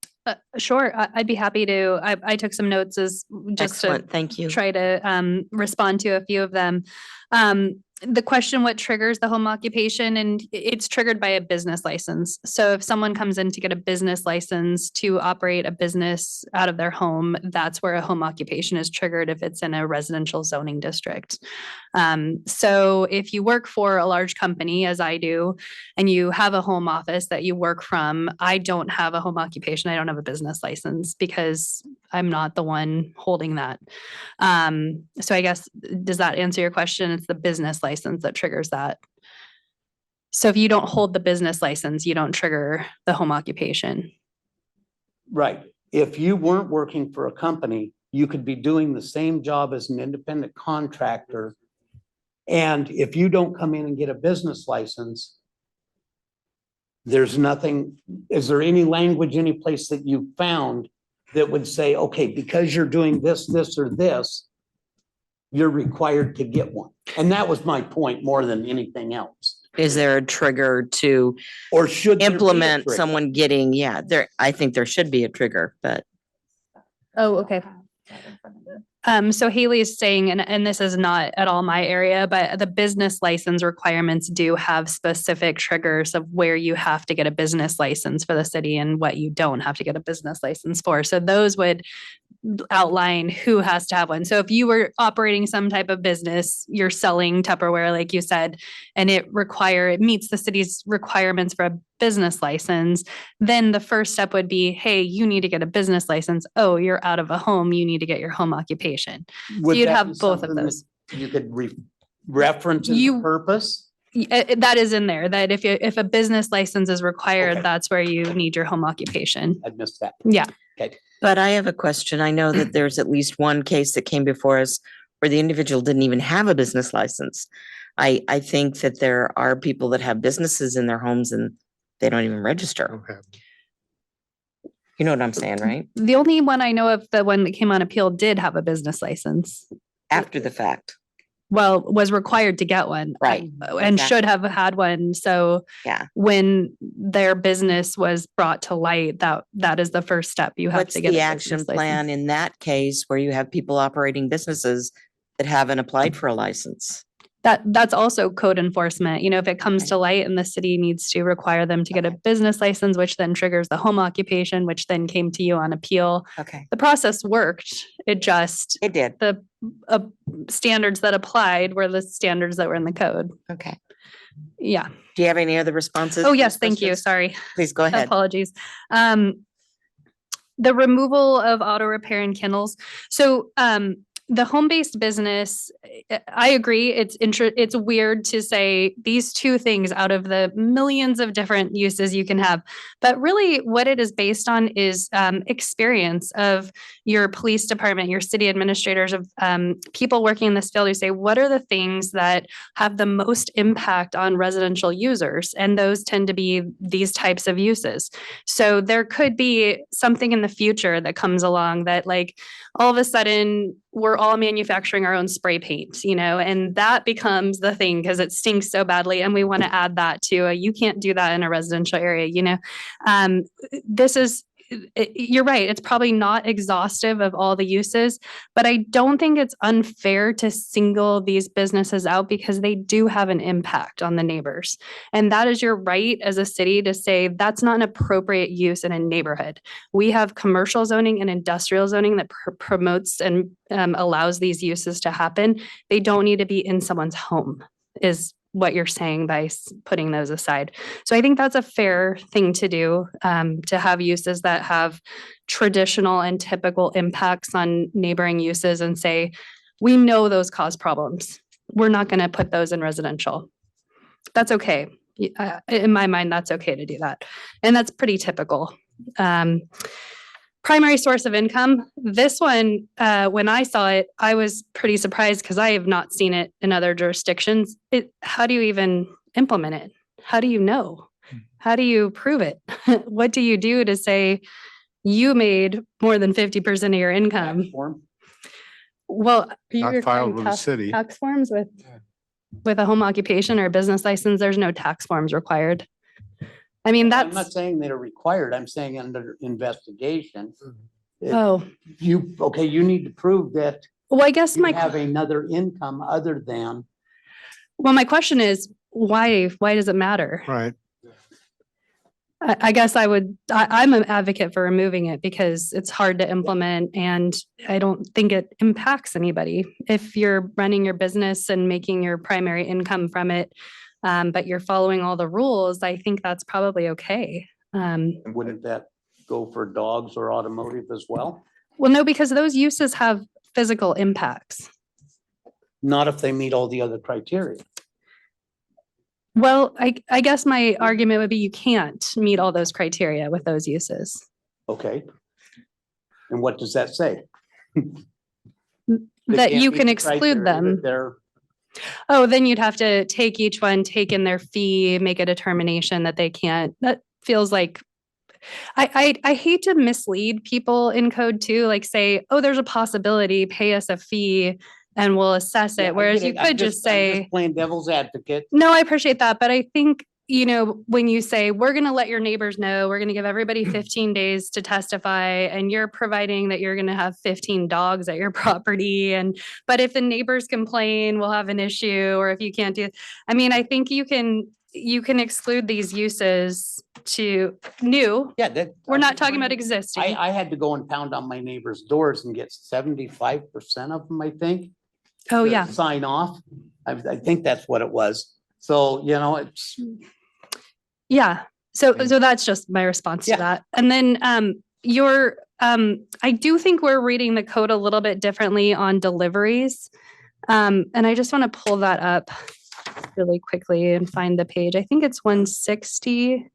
Sure, I'd be happy to. I took some notes as just to Excellent, thank you. try to respond to a few of them. The question, what triggers the home occupation? And it's triggered by a business license. So if someone comes in to get a business license to operate a business out of their home, that's where a home occupation is triggered if it's in a residential zoning district. So if you work for a large company, as I do, and you have a home office that you work from, I don't have a home occupation. I don't have a business license because I'm not the one holding that. So I guess, does that answer your question? It's the business license that triggers that. So if you don't hold the business license, you don't trigger the home occupation. Right. If you weren't working for a company, you could be doing the same job as an independent contractor. And if you don't come in and get a business license, there's nothing, is there any language, any place that you found that would say, okay, because you're doing this, this, or this, you're required to get one? And that was my point more than anything else. Is there a trigger to Or should there be a implement trigger? someone getting, yeah, I think there should be a trigger, but Oh, okay. So Haley is saying, and this is not at all my area, but the business license requirements do have specific triggers of where you have to get a business license for the city and what you don't have to get a business license for. So those would outline who has to have one. So if you were operating some type of business, you're selling Tupperware, like you said, and it meets the city's requirements for a business license, then the first step would be, hey, you need to get a business license. Oh, you're out of a home. You need to get your home occupation. Would So you'd that have be both of something that those. You could reference as a purpose? That is in there, that if a business license is required, that's where you need your home occupation. I missed that. Yeah. Okay. but I have a question. I know that there's at least one case that came before us where the individual didn't even have a business license. I think that there are people that have businesses in their homes and they don't even register. Okay. You know what I'm saying, right? The only one I know of, the one that came on appeal, did have a business license. After the fact. Well, was required to get one. Right, And should have had one. So Yeah. when their business was brought to light, that is the first step. You have What's to get the a action business plan license. in that case where you have people operating businesses that haven't applied for a license? That's also code enforcement. You know, if it comes to light and the city needs to require them to get a business license, which then triggers the home occupation, which then came to you on appeal. Okay, The process worked. It did. the standards that applied were the standards that were in the code. Okay. Yeah. Do you have any other responses? Oh, to yes. these Thank you. questions? Sorry. Please go ahead. Apologies. The removal of auto repair and kennels. So, the home-based business, I agree. It's weird to say these two things out of the millions of different uses you can have, but really what it is based on is experience of your police department, your city administrators, of people working in this field who say, what are the things that have the most impact on residential users? And those tend to be these types of uses. So there could be something in the future that comes along that, like, all of a sudden we're all manufacturing our own spray paint, you know, and that becomes the thing because it stinks so badly. And we want to add that to you can't do that in a residential area, you know. You're right. It's probably not exhaustive of all the uses, but I don't think it's unfair to single these businesses out because they do have an impact on the neighbors. And that is your right as a city to say that's not an appropriate use in a neighborhood. We have commercial zoning and industrial zoning that promotes and allows these uses to happen. They don't need to be in someone's home, is what you're saying by putting those aside. So I think that's a fair thing to do, to have uses that have traditional and typical impacts on neighboring uses and say, we know those cause problems. We're not going to put those in residential. That's okay. In my mind, that's okay to do that. And that's pretty typical. primary source of income. This one, when I saw it, I was pretty surprised because I have not seen it in other jurisdictions. How do you even implement it? How do you know? How do you prove it? What do you do to say you made more than 50% of your income? Well, you're Not filed requiring with the city. tax forms with a home occupation or a business license, there's no tax forms required. I mean, I'm not that's, saying they're required. I'm saying under investigation. oh, You need to prove that well, I guess you have another income other than. my question is, why does it matter? Right. I guess I'm an advocate for removing it because it's hard to implement and I don't think it impacts anybody. If you're running your business and making your primary income from it, but you're following all the rules, I think that's probably okay. Wouldn't that go for dogs or automotive as well? Well, no, because those uses have physical impacts. Not if they meet all the other criteria. Well, I guess my argument would be you can't meet all those criteria with those uses. Okay. And what does that say? That you can exclude them. Oh, then you'd have to take each one, take in their fee, make a determination that they can't. That feels like, I hate to mislead people in code too, like say, oh, there's a possibility, pay us a fee and we'll assess it. Whereas you could just say. Playing devil's advocate. No, I appreciate that, but I think, when you say, we're going to let your neighbors know, we're going to give everybody 15 days to testify, and you're providing that you're going to have 15 dogs at your property. But if the neighbors complain, we'll have an issue, or if you can't do, I think you can exclude these uses to new. Yeah. We're not talking about existing. I had to go and pound on my neighbor's doors and get 75% of them, I think. Oh, to yeah. Sign off. I think that's what it was. So, it's. Yeah. So that's just my response to that. And then I do think we're reading the code a little bit differently on deliveries. And I just want to pull that up really quickly and find the page. I think it's 160.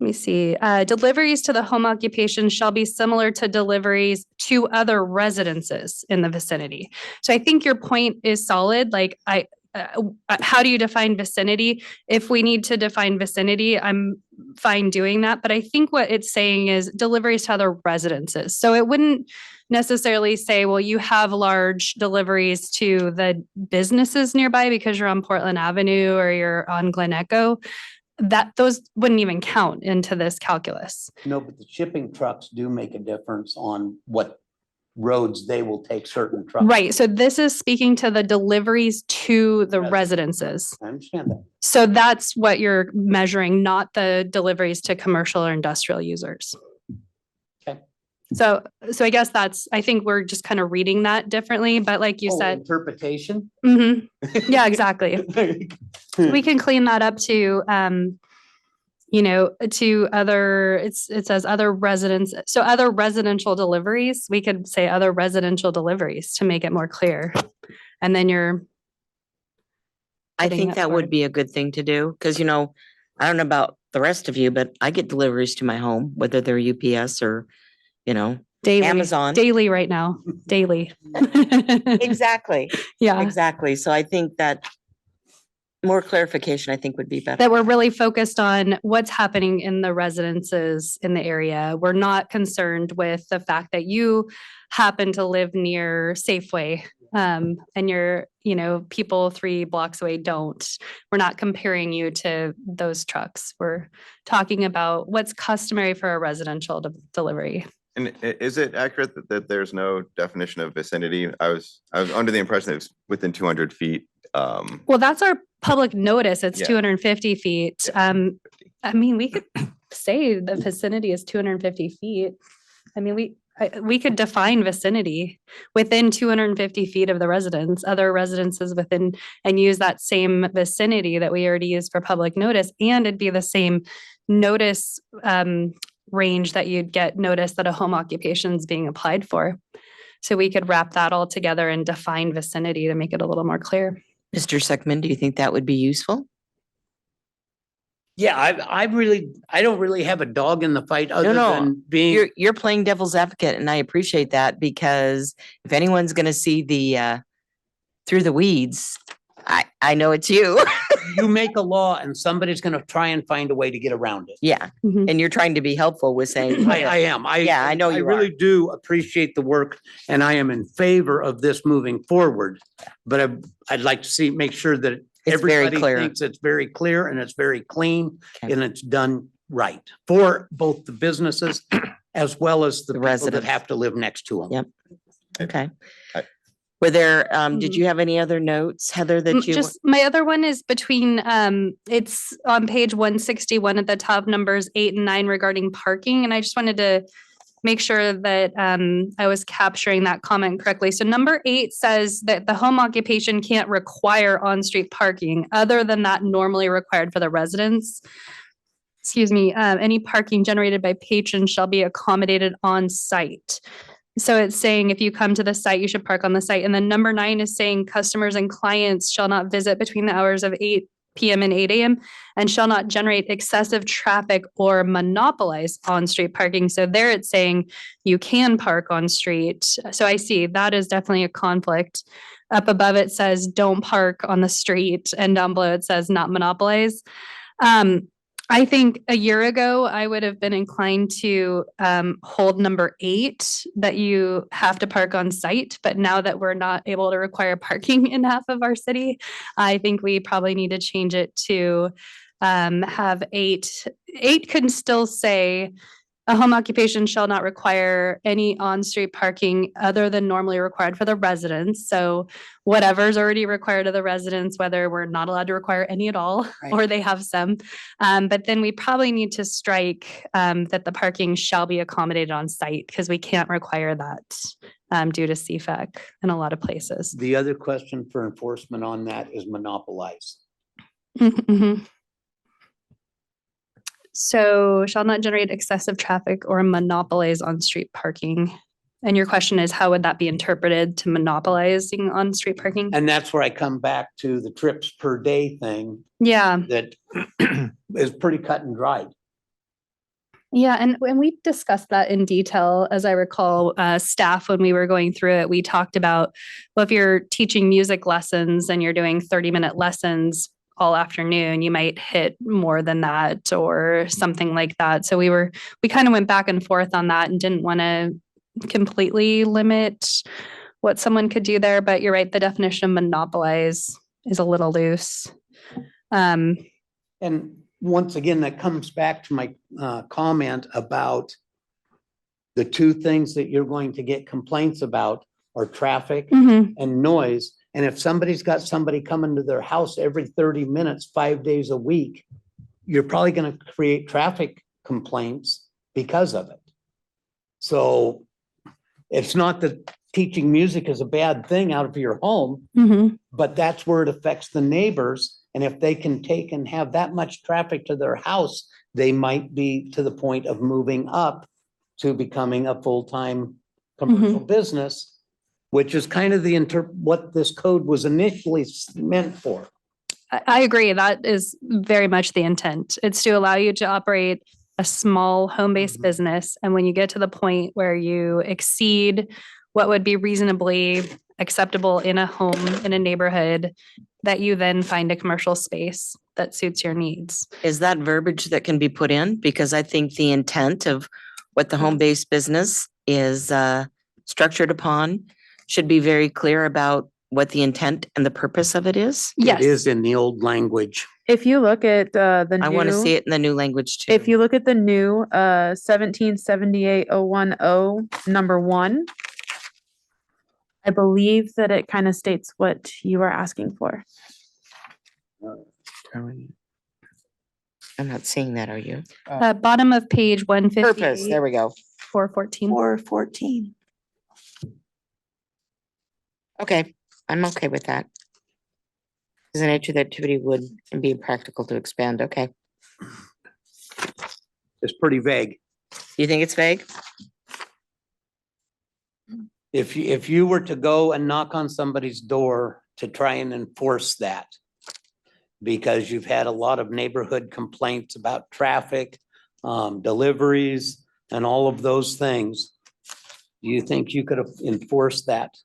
Let me see. Deliveries to the home occupation shall be similar to deliveries to other residences in the vicinity. So I think your point is solid. Like how do you define vicinity? If we need to define vicinity, I'm fine doing that. But I think what it's saying is deliveries to other residences. So it wouldn't necessarily say, well, you have large deliveries to the businesses nearby because you're on Portland Avenue or you're on Glen Echo. Those wouldn't even count into this calculus. No, but the shipping trucks do make a difference on what roads they will take certain trucks. Right. So this is speaking to the deliveries to the residences. I understand that. So that's what you're measuring, not the deliveries to commercial or industrial users. Okay. So I guess I think we're just kind of reading that differently, but like you said. Interpretation. Mhm. Yeah, exactly. We can clean that up to, to other, it says other residents. So other residential deliveries, we could say other residential deliveries to make it more clear. And then I think that would be a good thing to do, because, I don't know about the rest of you, but I get deliveries to my home, whether they're UPS or, daily, Amazon. daily right now, daily. Exactly. Yeah. Exactly. So I think that more clarification, I think, would be better. That we're really focused on what's happening in the residences in the area. We're not concerned with the fact that you happen to live near Safeway, and you're, people 3 blocks away don't. We're not comparing you to those trucks. We're talking about what's customary for a residential delivery. And is it accurate that there's no definition of vicinity? I was under the impression that it's within 200 feet. Well, that's our public notice. It's 250 feet. We could say the vicinity is 250 feet. We could define vicinity within 250 feet of the residence, other residences within, and use that same vicinity that we already used for public notice. And it'd be the same notice range that you'd get notice that a home occupation is being applied for. So we could wrap that all together and define vicinity to make it a little more clear. Mr. Seckman, do you think that would be useful? Yeah, I don't really have a dog in the fight other no. than being. You're playing devil's advocate, and I appreciate that, because if anyone's gonna see the through the weeds, I know it's you. You make a law and somebody's gonna try and find a way to get around it. Yeah, Mhm. and you're trying to be helpful with saying. I am. Yeah, I know I you really are. do appreciate the work and I am in favor of this moving forward. But I'd like to make sure that It's very everybody clear. thinks it's very clear and it's very clean Okay. and it's done right for both the businesses as well as the people that residents. have to live next to them. Yep. Okay. I- Were there, did Mhm. you have any other notes, Heather, that you? Just my other one is between, it's on page 161 at the top, numbers 8 and 9 regarding parking. And I just wanted to make sure that I was capturing that comment correctly. So number 8 says that the home occupation can't require on-street parking other than that normally required for the residents. Excuse me, any parking generated by patrons shall be accommodated on site. So it's saying if you come to the site, you should park on the site. And then number 9 is saying customers and clients shall not visit between the hours of 8 PM and 8 AM and shall not generate excessive traffic or monopolize on-street parking. So there it's saying you can park on street. So I see that is definitely a conflict. Up above it says don't park on the street, and down below it says not monopolize. I think a year ago, I would have been inclined to hold number 8, that you have to park on site. But now that we're not able to require parking in half of our city, I think we probably need to change it to have 8. 8 can still say a home occupation shall not require any on-street parking other than normally required for the residents. So whatever's already required of the residents, whether we're not allowed to require any at all, Right. or they have some. But then we probably need to strike that the parking shall be accommodated on site, because we can't require that due to CFAC in a lot of places. The other question for enforcement on that is monopolize. Mhm. So shall not generate excessive traffic or monopolize on-street parking. And your question is, how would that be interpreted to monopolizing on-street parking? And that's where I come back to the trips per day thing Yeah, that is pretty cut and dried. yeah, and we discussed that in detail, as I recall, staff, when we were going through it, we talked about, well, if you're teaching music lessons and you're doing 30-minute lessons all afternoon, you might hit more than that or something like that. So we kind of went back and forth on that and didn't want to completely limit what someone could do there. But you're right, the definition of monopolize is a little loose. And once again, that comes back to my comment about the two things that you're going to get complaints about are traffic Mhm. and noise. And if somebody's got somebody coming to their house every 30 minutes, 5 days a week, you're probably going to create traffic complaints because of it. So it's not that teaching music is a bad thing out of your home, Mhm. but that's where it affects the neighbors. And if they can take and have that much traffic to their house, they might be to the point of moving up to becoming a full-time commercial business, which is kind of what this code was initially meant for. I agree. That is very much the intent. It's to allow you to operate a small home-based Mhm. business. And when you get to the point where you exceed what would be reasonably acceptable in a home, in a neighborhood, that you then find a commercial space that suits your needs. Is that verbiage that can be put in? Because I think the intent of what the home-based business is structured upon should be very clear about what the intent and the purpose of it is. Yes. It is in the old language. If you look at the I want to see new, it in the new language too. if you look at the new 1778-010 number 1, I believe that it kind of states what you are asking for. I'm not seeing that, are you? Bottom of page 158. Purpose, there we go. 414. 414. Okay, I'm okay with that. The nature of the activity would be practical to expand, okay. It's pretty vague. You think it's vague? If you were to go and knock on somebody's door to try and enforce that, because you've had a lot of neighborhood complaints about traffic, deliveries, and all of those things. Do you think you could have enforced that?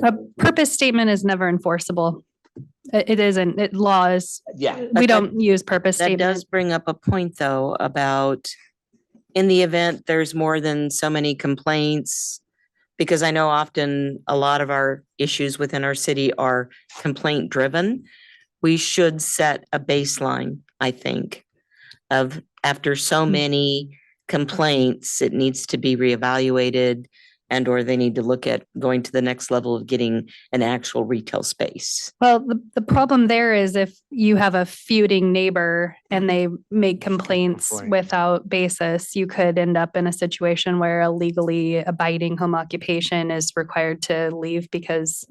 A purpose statement is never enforceable. It isn't, law is, Yeah. we that- don't use purpose That does statements. bring up a point though about in the event there's more than so many complaints. Because I know often a lot of our issues within our city are complaint driven. We should set a baseline, I think, of after so many complaints, it needs to be reevaluated and or they need to look at going to the next level of getting an actual retail space. Well, the problem there is if you have a feuding neighbor and they make complaints point. without basis, you could end up in a situation where a legally abiding home occupation is required to leave because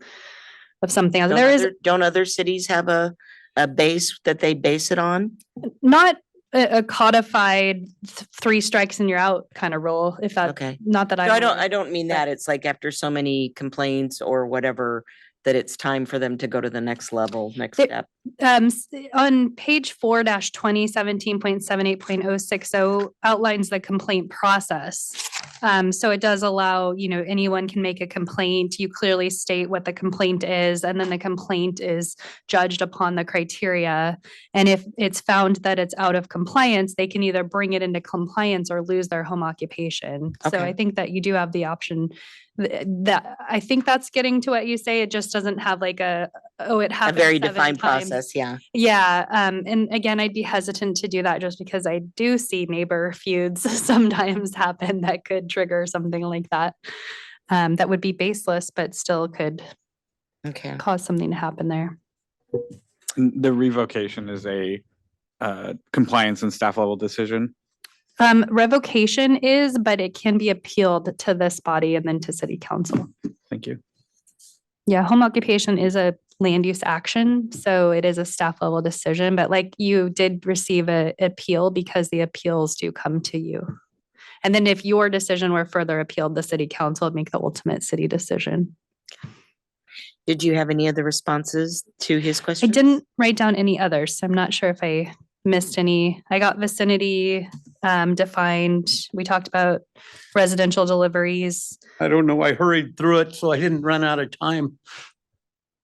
of something else. Don't other cities have a base that they base it on? Not a codified 3 strikes and you're out kind of rule, if that, Okay. not that No, I. I don't mean that. It's like after so many complaints or whatever, that it's time for them to go to the next level, next There- step. On page 4-2017.78.060 outlines the complaint process. So it does allow, anyone can make a complaint. You clearly state what the complaint is, and then the complaint is judged upon the criteria. And if it's found that it's out of compliance, they can either bring it into compliance or lose their home occupation. So Okay. I think that you do have the option. That I think that's getting to what you say. It just doesn't have like it A happened very 7 defined times. process, yeah. Yeah, and again, I'd be hesitant to do that just because I do see neighbor feuds sometimes happen that could trigger something like that. That would be baseless, but still could Okay. cause something to happen there. The revocation is a compliance and staff level decision. Revocation is, but it can be appealed to this body and then to city council. Thank you. Yeah, home occupation is a land use action, so it is a staff level decision, but like you did receive a appeal because the appeals do come to you. And then if your decision were further appealed, the city council would make the ultimate city decision. Did you have any other responses to his I question? didn't write down any others, so I'm not sure if I missed any. I got vicinity defined. We talked about residential deliveries. I don't know. I hurried through it, so I didn't run out of time.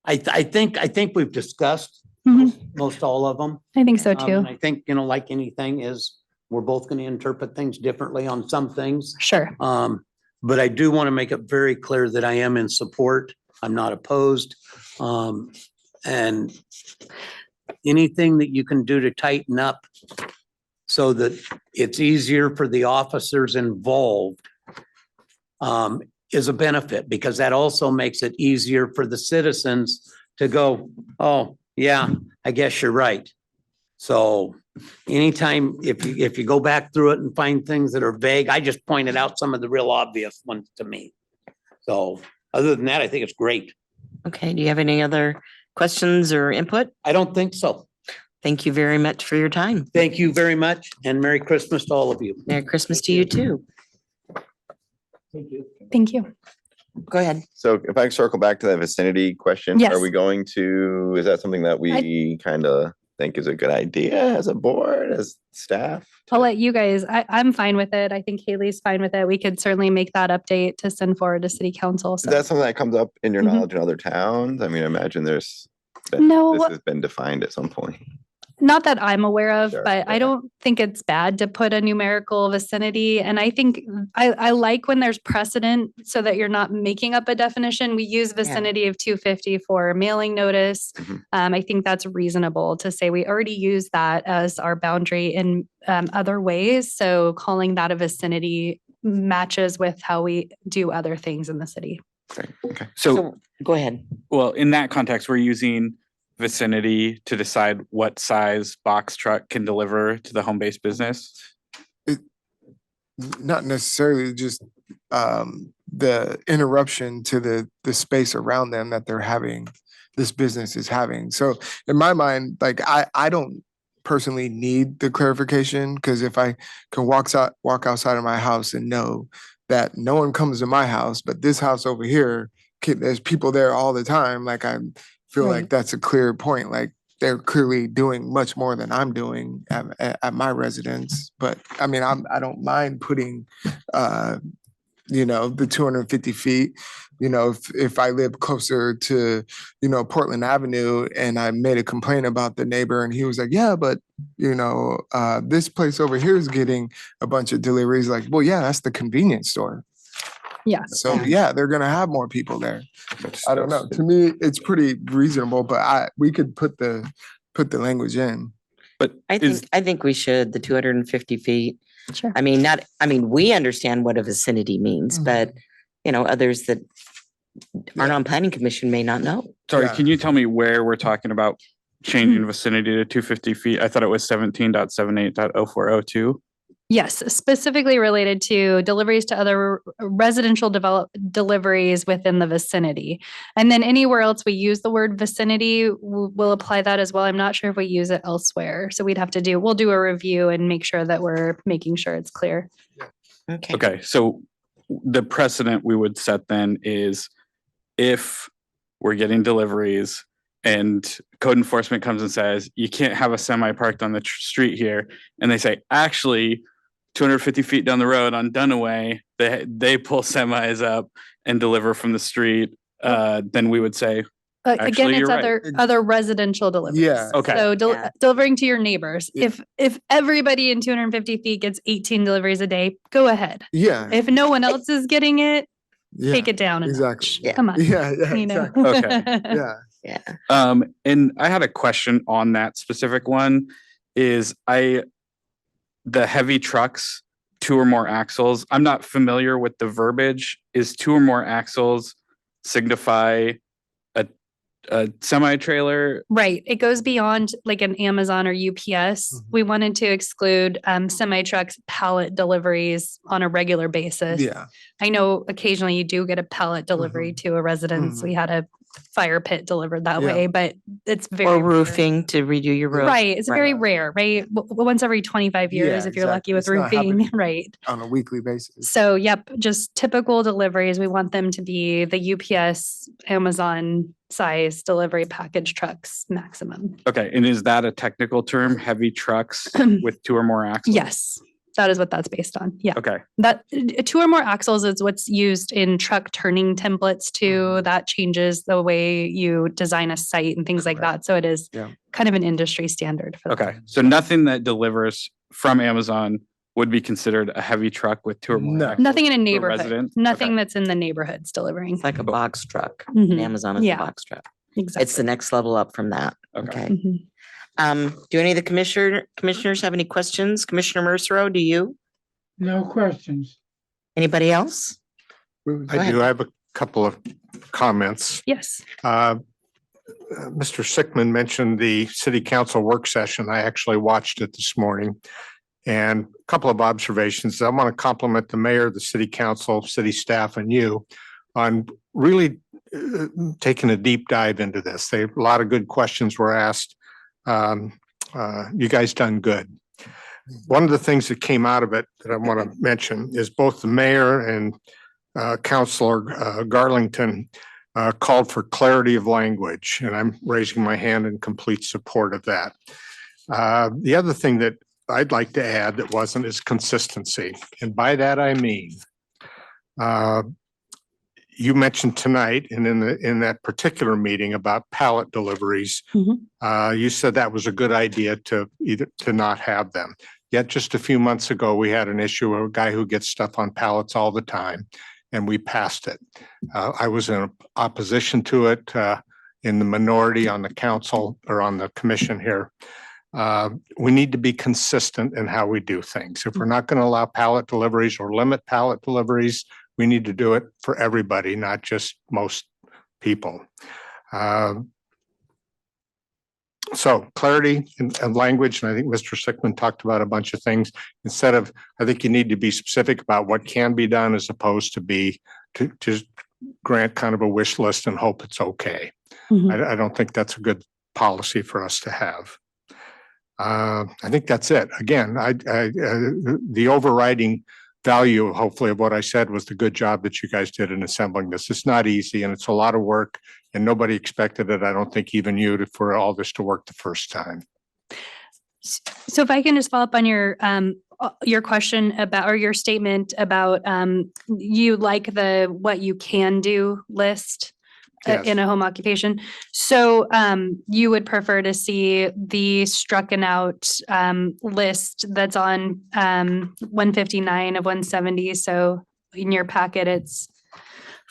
I think we've discussed most all of them. I think so And too. I think, like anything is, we're both going to interpret things differently on some things. Sure. But I do want to make it very clear that I am in support. I'm not opposed. And anything that you can do to tighten up so that it's easier for the officers involved is a benefit, because that also makes it easier for the citizens to go, oh, yeah, I guess you're right. So anytime, if you go back through it and find things that are vague, I just pointed out some of the real obvious ones to me. So other than that, I think it's great. Okay, do you have any other questions or input? I don't think so. Thank you very much for your time. Thank you very much, and Merry Christmas to all of you. Merry Christmas to you too. Thank you. Thank you. Go ahead. So if I circle back to that vicinity question, Yes. are we going to, is that something that we kind of think is a good idea as a board, as staff? I'll let you guys, I'm fine with it. I think Haley's fine with it. We could certainly make that update to send forward to city council. Is So that something that comes up in your Mhm. knowledge in other towns? I mean, I imagine this No. has been defined at some point. Not that I'm aware of, Sure, but I yeah. don't think it's bad to put a numerical vicinity. And I think I like when there's precedent so that you're not making up a definition. We use vicinity of 250 for mailing notice. Mhm. I think that's reasonable to say we already use that as our boundary in other ways. So calling that a vicinity matches with how we do other things in the city. Great, okay. So, Go ahead. well, in that context, we're using vicinity to decide what size box truck can deliver to the home-based business. Not necessarily just the interruption to the space around them that they're having, this business is having. So in my mind, like I don't personally need the clarification, because if I can walk outside of my house and know that no one comes to my house, but this house over here, there's people there all the time, like I feel Right. like that's a clear point. Like they're clearly doing much more than I'm doing at my residence. But I mean, I don't mind putting, you know, the 250 feet. You know, if I live closer to, you know, Portland Avenue and I made a complaint about the neighbor and he was like, yeah, but you know, this place over here is getting a bunch of deliveries. Like, well, yeah, that's the convenience store. Yeah. So yeah, they're gonna have more people there. I don't know. To me, it's pretty reasonable, but we could put the language in. But I think we should, the 250 feet. Sure. I mean, we understand what a vicinity means, but you know, others that aren't on planning commission may not know. sorry, Yeah. can you tell me where we're talking about changing vicinity to 250 feet? I thought it was 17.78.0402. Yes, specifically related to deliveries to other residential deliveries within the vicinity. And then anywhere else we use the word vicinity, we'll apply that as well. I'm not sure if we use it elsewhere. So we'll do a review and make sure that we're making sure it's clear. Okay. Okay, so the precedent we would set then is if we're getting deliveries and code enforcement comes and says, you can't have a semi parked on the street here. And they say, actually, 250 feet down the road on Dunaway, they pull semis up and deliver from the street. Then we would say, Again, Actually, it's you're right. other residential deliveries. Yeah. Okay. So Yeah. delivering to your neighbors. Yeah. If everybody in 250 feet gets 18 deliveries a day, go ahead. Yeah. If no one else is getting it, Yeah. take it down. Exactly. Notch. Yeah. Come on. Yeah. Yeah. You know. Exactly. Okay. Yeah. Yeah. and I had a question on that specific one is the heavy trucks, 2 or more axles. I'm not familiar with the verbiage. Is 2 or more axles signify a semi trailer? Right. It goes beyond like an Amazon or UPS. We wanted to exclude semi trucks, pallet deliveries on a regular basis. Yeah. I know occasionally you do get a pallet delivery to a residence. We had a fire pit delivered that Yeah. way, but it's very Or rare. roofing to redo your roof. Right. It's very Right. rare, right? Once every 25 years, Yeah, if you're lucky exactly. with It's not roofing, happening. right? On a weekly basis. So, yep, just typical deliveries. We want them to be the UPS, Amazon size delivery package trucks maximum. Okay, and is that a technical term, heavy trucks with 2 or more axles? Yes, that is what that's based on. Yeah. Okay, That 2 or more axles is what's used in truck turning templates too. That changes the way you design a site and things like that. So it is Yeah. kind of an industry standard for that. okay. So nothing that delivers from Amazon would be considered a heavy truck with 2 or more No. axles Nothing in a for neighborhood, residents? nothing Okay. that's in the neighborhoods delivering. It's like a box truck. Mhm. Amazon is a Yeah. box truck. Exactly. It's the next level up from that. Okay. Okay. Do any of the commissioners have any questions? Commissioner Mercero, do you? No questions. Anybody else? I do. I have a couple of comments. Yes. Mr. Sickman mentioned the city council work session. I actually watched it this morning. And a couple of observations. I want to compliment the mayor, the city council, city staff, and you on really taking a deep dive into this. A lot of good questions were asked. You guys done good. One of the things that came out of it that I want to mention is both the mayor and Councilor Garlington called for clarity of language, and I'm raising my hand in complete support of that. The other thing that I'd like to add that wasn't is consistency. And by that, I mean, you mentioned tonight and in that particular meeting about pallet deliveries, you said that was a good idea to not have them. Yet just a few months ago, we had an issue of a guy who gets stuff on pallets all the time, and we passed it. I was in opposition to it in the minority on the council or on the commission here. We need to be consistent in how we do things. If we're not going to allow pallet deliveries or limit pallet deliveries, we need to do it for everybody, not just most people. So clarity and language, and I think Mr. Sickman talked about a bunch of things. Instead of, I think you need to be specific about what can be done as opposed to just grant kind of a wish list and hope it's okay. I don't think that's a good policy for us to have. I think that's it. Again, the overriding value, hopefully, of what I said was the good job that you guys did in assembling this. It's not easy and it's a lot of work and nobody expected it. I don't think even you for all this to work the first time. So if I can just follow up on your question about, or your statement about, you like the what you can do list in a home occupation. So you would prefer to see the strucken out list that's on 159 of 170. So in your packet, it's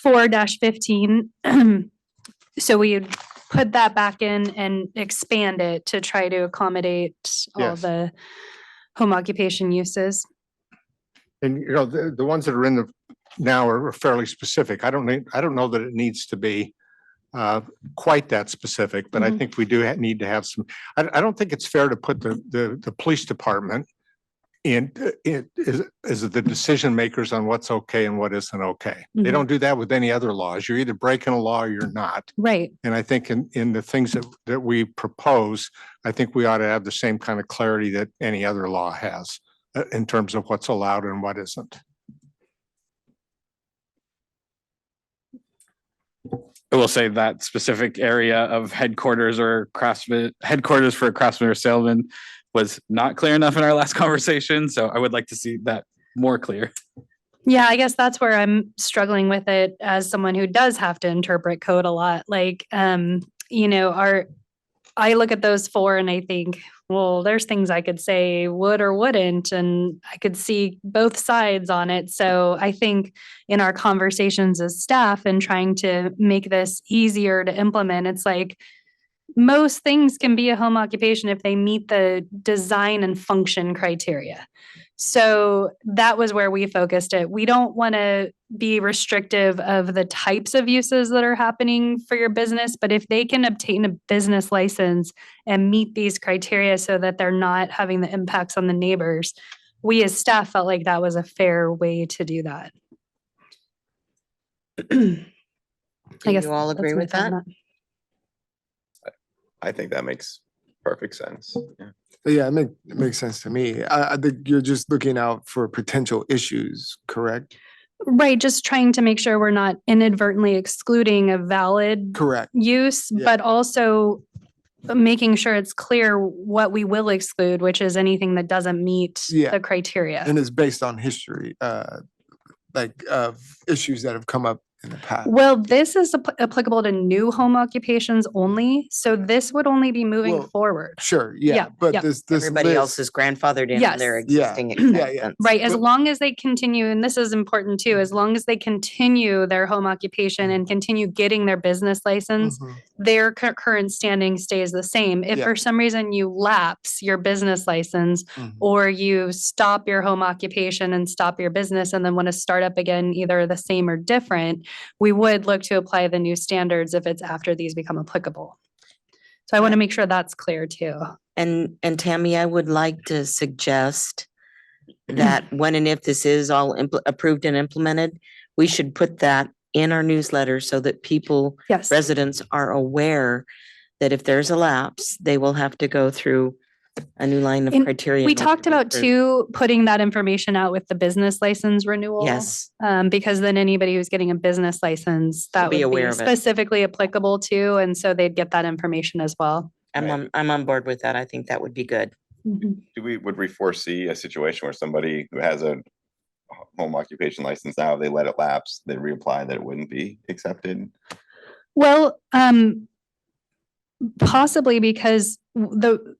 4-15. So we would put that back in and expand it to try to accommodate all Yes. the home occupation uses. And you know, the ones that are in the now are fairly specific. I don't know that it needs to be quite that specific, but I Mhm. think we do need to have some, I don't think it's fair to put the police department in as the decision makers on what's okay and what isn't okay. They Mhm. don't do that with any other laws. You're either breaking a law or you're not. Right. And I think in the things that we propose, I think we ought to have the same kind of clarity that any other law has in terms of what's allowed and what isn't. I will say that specific area of headquarters for a craftsman or salesman was not clear enough in our last conversation. So I would like to see that more clear. Yeah, I guess that's where I'm struggling with it as someone who does have to interpret code a lot. Like, I look at those four and I think, well, there's things I could say would or wouldn't, and I could see both sides on it. So I think in our conversations as staff and trying to make this easier to implement, it's like most things can be a home occupation if they meet the design and function criteria. So that was where we focused it. We don't want to be restrictive of the types of uses that are happening for your business, but if they can obtain a business license and meet these criteria so that they're not having the impacts on the neighbors, we as staff felt like that was a fair way to do that. Do I guess you all that's agree my with thought on that? I think that makes perfect sense. Yeah. Yeah, it makes sense to me. I think you're just looking out for potential issues, correct? Right, just trying to make sure we're not inadvertently excluding a valid Correct. use, Yeah. but also making sure it's clear what we will exclude, which is anything that doesn't meet Yeah. the criteria. And it's based on history, like of issues that have come up in the past. Well, this is applicable to new home occupations only, so this would only be moving Well, Forward. Sure, Yeah, yeah, but yeah. this Everybody list- else is grandfathered in on their Yes. Yeah, existing yeah. exemptions. Right, as But- long as they continue, and this is important too, as long as they continue their home occupation and continue getting their business license, Mhm. their current standing stays the same. If Yeah. for some reason you lapse your business license Mhm. or you stop your home occupation and stop your business and then want to start up again, either the same or different, we would look to apply the new standards if it's after these become applicable. So I want to make sure that's clear too. And Tammy, I would like to suggest that when and if this is all approved and implemented, we should put that in our newsletter so that people, Yes. residents are aware that if there's a lapse, they will have to go through a new line of And criteria. We in order talked to be about approved. too, putting that information out with the business license renewal. Yes. Because then anybody who's getting a business license, that be would aware be of it. specifically applicable to, and so they'd get that information as well. I'm on board with that. I think that would be good. Would we foresee a situation where somebody who has a home occupation license now, they let it lapse, they reapply, that it wouldn't be accepted? Well, possibly because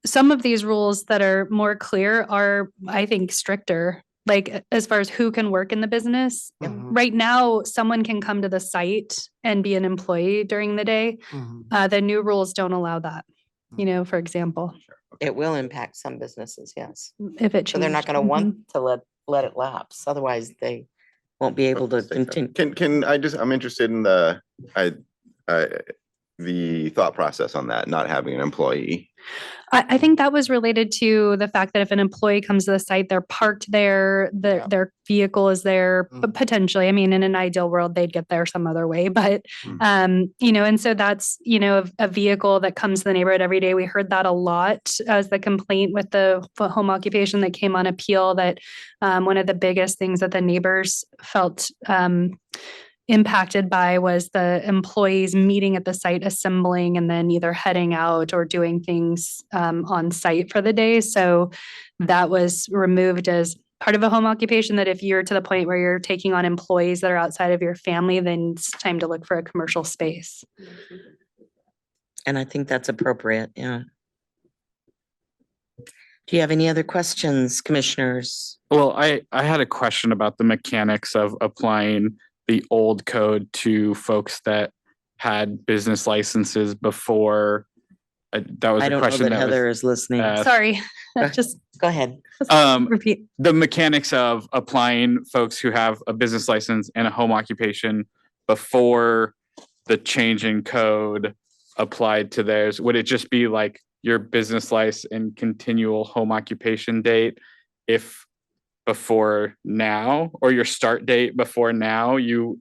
some of these rules that are more clear are, I think, stricter. Like as far as who can work in the business. Mhm. Right now, someone can come to the site and be an employee during the day. Mhm. The new rules don't allow that, for example, It will impact some businesses, yes. if it changes. So they're not gonna want to let it lapse. Otherwise, they won't be able to continue. I'm interested in the thought process on that, not having an employee? I think that was related to the fact that if an employee comes to the site, they're parked there, their vehicle is there, but potentially, I mean, in an ideal world, they'd get there some other way, but, and so that's, a vehicle that comes to the neighborhood every day. We heard that a lot as the complaint with the home occupation that came on appeal, that one of the biggest things that the neighbors felt impacted by was the employees meeting at the site, assembling, and then either heading out or doing things on site for the day. So that was removed as part of a home occupation, that if you're to the point where you're taking on employees that are outside of your family, then it's time to look for a commercial space. And I think that's appropriate, yeah. Do you have any other questions, commissioners? Well, I had a question about the mechanics of applying the old code to folks that had business licenses before. That was I a don't know question that that Heather was is listening. asked. Sorry, Go- just Go ahead. repeat. The mechanics of applying folks who have a business license and a home occupation before the change in code applied to theirs, would it just be like your business license and continual home occupation date if before now, or your start date before now you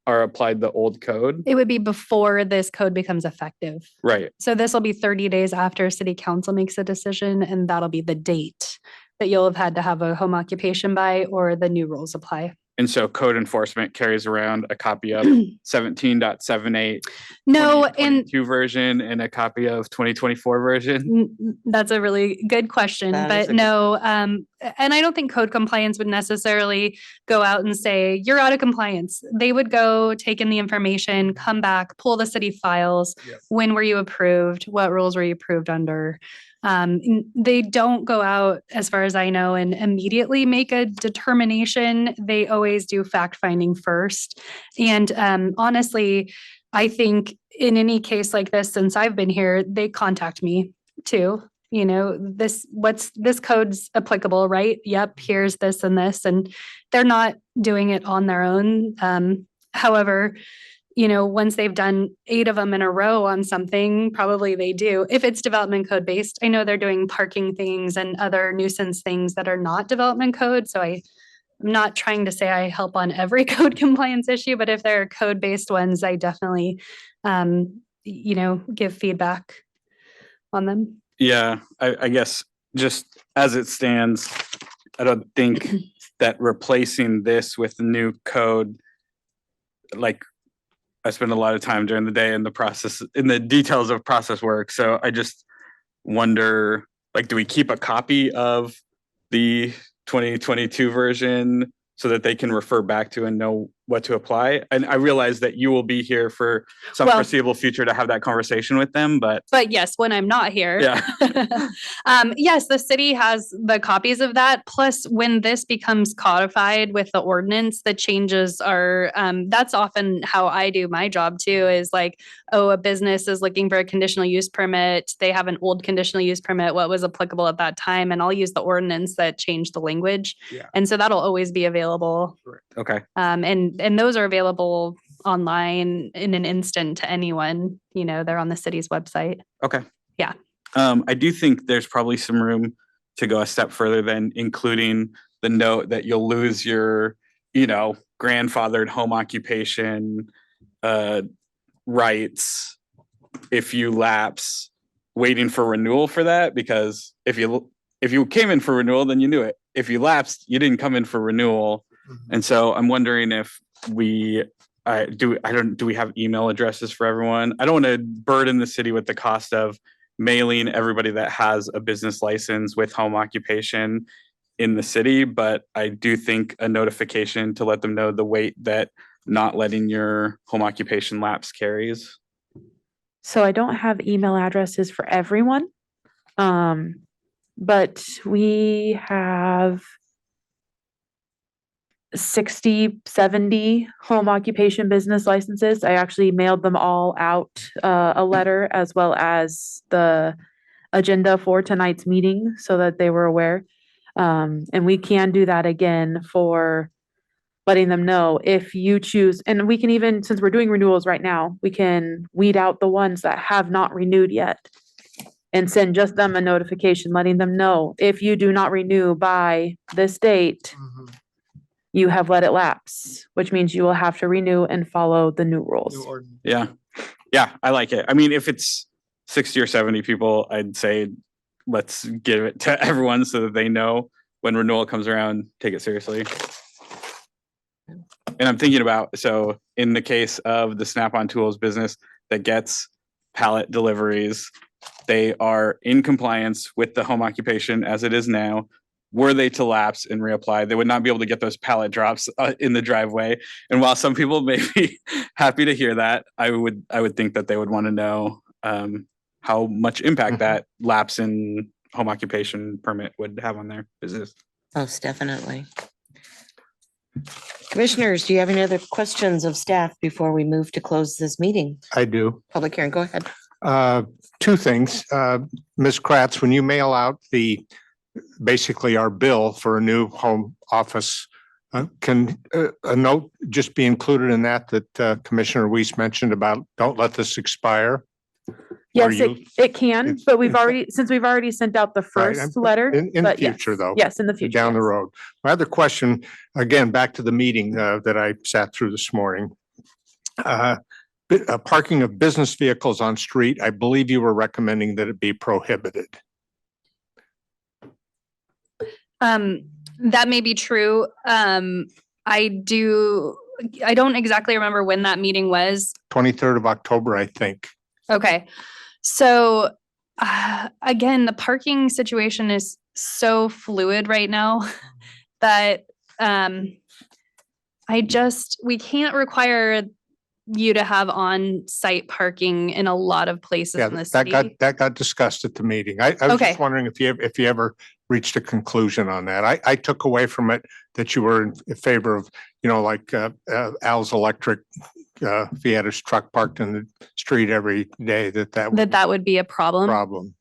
are applied the old code? It would be before this code becomes effective. Right. So this will be 30 days after city council makes a decision, and that'll be the date that you'll have had to have a home occupation by, or the new rules apply. And so code enforcement carries around a copy of 17.78 No, and 2022 version and a copy of 2024 version. That's a really good question, That is but a good no, and I don't think code compliance would necessarily go out and say, you're out of compliance. They would go take in the information, come back, pull the city files. Yes. When were you approved? What rules were you approved under? They don't go out, as far as I know, and immediately make a determination. They always do fact finding first. And honestly, I think in any case like this, since I've been here, they contact me too. This code's applicable, right? Yep, here's this and this, and they're not doing it on their own. However, once they've done 8 of them in a row on something, probably they do. If it's development code based, I know they're doing parking things and other nuisance things that are not development code. So I'm not trying to say I help on every code compliance issue, but if there are code based ones, I definitely, give feedback on them. Yeah, I guess just as it stands, I don't think that replacing this with the new code, like, I spend a lot of time during the day in the details of process work. So I just wonder, like, do we keep a copy of the 2022 version so that they can refer back to and know what to apply? And I realize that you will be here for some Well- foreseeable future to have that conversation with them, but But yes, when I'm not here. yeah. Yes, the city has the copies of that. Plus, when this becomes codified with the ordinance, the changes are, that's often how I do my job too, is like, oh, a business is looking for a conditional use permit. They have an old conditional use permit, what was applicable at that time, and I'll use the ordinance that changed the language. Yeah. And so that'll always be available. Okay. And those are available online in an instant to anyone. They're on the city's website. Okay. Yeah. I do think there's probably some room to go a step further than including the note that you'll lose your, grandfathered home occupation rights if you lapse, waiting for renewal for that. Because if you came in for renewal, then you knew it. If you lapsed, you didn't come in for renewal. And so I'm wondering if do we have email addresses for everyone? I don't want to burden the city with the cost of mailing everybody that has a business license with home occupation in the city, but I do think a notification to let them know the weight that not letting your home occupation lapse carries. So I don't have email addresses for everyone. But we have 60, 70 home occupation business licenses. I actually mailed them all out a letter, as well as the agenda for tonight's meeting, so that they were aware. And we can do that again for letting them know if you choose, and we can even, since we're doing renewals right now, we can weed out the ones that have not renewed yet and send just them a notification, letting them know if you do not renew by this date, you have let it lapse, which means you will have to renew and follow the new rules. Yeah. Yeah, I like it. I mean, if it's 60 or 70 people, I'd say let's give it to everyone so that they know when renewal comes around, take it seriously. And I'm thinking about, so in the case of the Snap-on Tools business that gets pallet deliveries, they are in compliance with the home occupation as it is now. Were they to lapse and reapply, they would not be able to get those pallet drops in the driveway. And while some people may be happy to hear that, I would think that they would want to know how much impact that lapse in home occupation permit would have on their business. Most definitely. Commissioners, do you have any other questions of staff before we move to close this meeting? I do. Public hearing, go ahead. Two things. Ms. Kratz, when you mail out basically our bill for a new home office, can a note just be included in that Commissioner Weiss mentioned about don't let this expire? Yes, it can, but since we've already sent out the first letter. In the but future, yes, though. Yes, in the future. Down the yes. road. My other question, again, back to the meeting that I sat through this morning. Parking of business vehicles on street, I believe you were recommending that it be prohibited. That may be true. I don't exactly remember when that meeting was. 23rd of October, I think. Okay. So again, the parking situation is so fluid right now that we can't require you to have on-site parking in a lot of places Yeah, in the city. that got discussed at the meeting. I was Okay. just wondering if you ever reached a conclusion on that. I took away from it that you were in favor of, like Al's Electric, if he had his truck parked in the street every day, that would be a problem.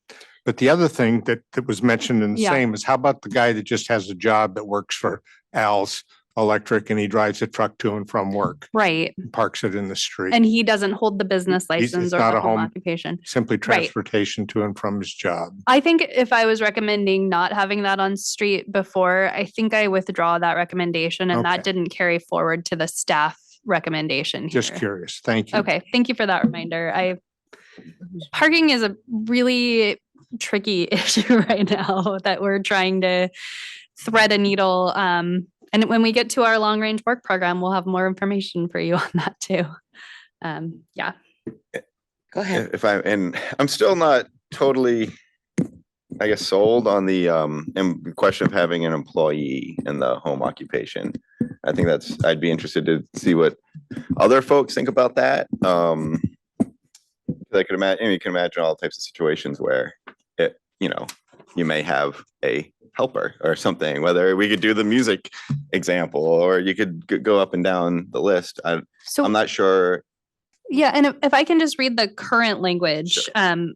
But the other thing that was mentioned in the Yeah. same is how about the guy that just has a job that works for Al's Electric and he drives a truck to and from work, Right. parks it in the street. And he doesn't hold the business It's license or not the a home home- occupation. Simply transportation to and from his job. I think if I was recommending not having that on street before, I think I withdraw that recommendation and that Okay. didn't carry forward to the staff recommendation Just here. curious. Thank you. Okay, thank you for that reminder. Parking is a really tricky issue right now that we're trying to thread a needle. And when we get to our long range work program, we'll have more information for you on that too. Yeah. Go ahead. I'm still not totally, I guess, sold on the question of having an employee in the home occupation. I think I'd be interested to see what other folks think about that. I could imagine, you can imagine all types of situations where you may have a helper or something, whether we could do the music example or you could go up and down the list. I'm not sure. Yeah, and if I can just read the current language,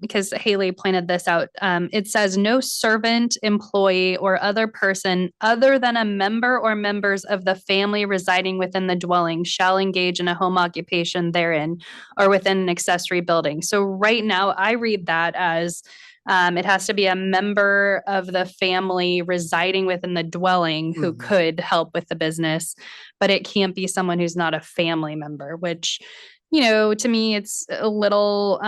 because Haley pointed this out, it says no servant, employee, or other person other than a member or members of the family residing within the dwelling shall engage in a home occupation therein or within an accessory building. So right now I read that as it has to be a member of the family residing within the dwelling who could help with the business, but it can't be someone who's not a family member, which to me, it's a little,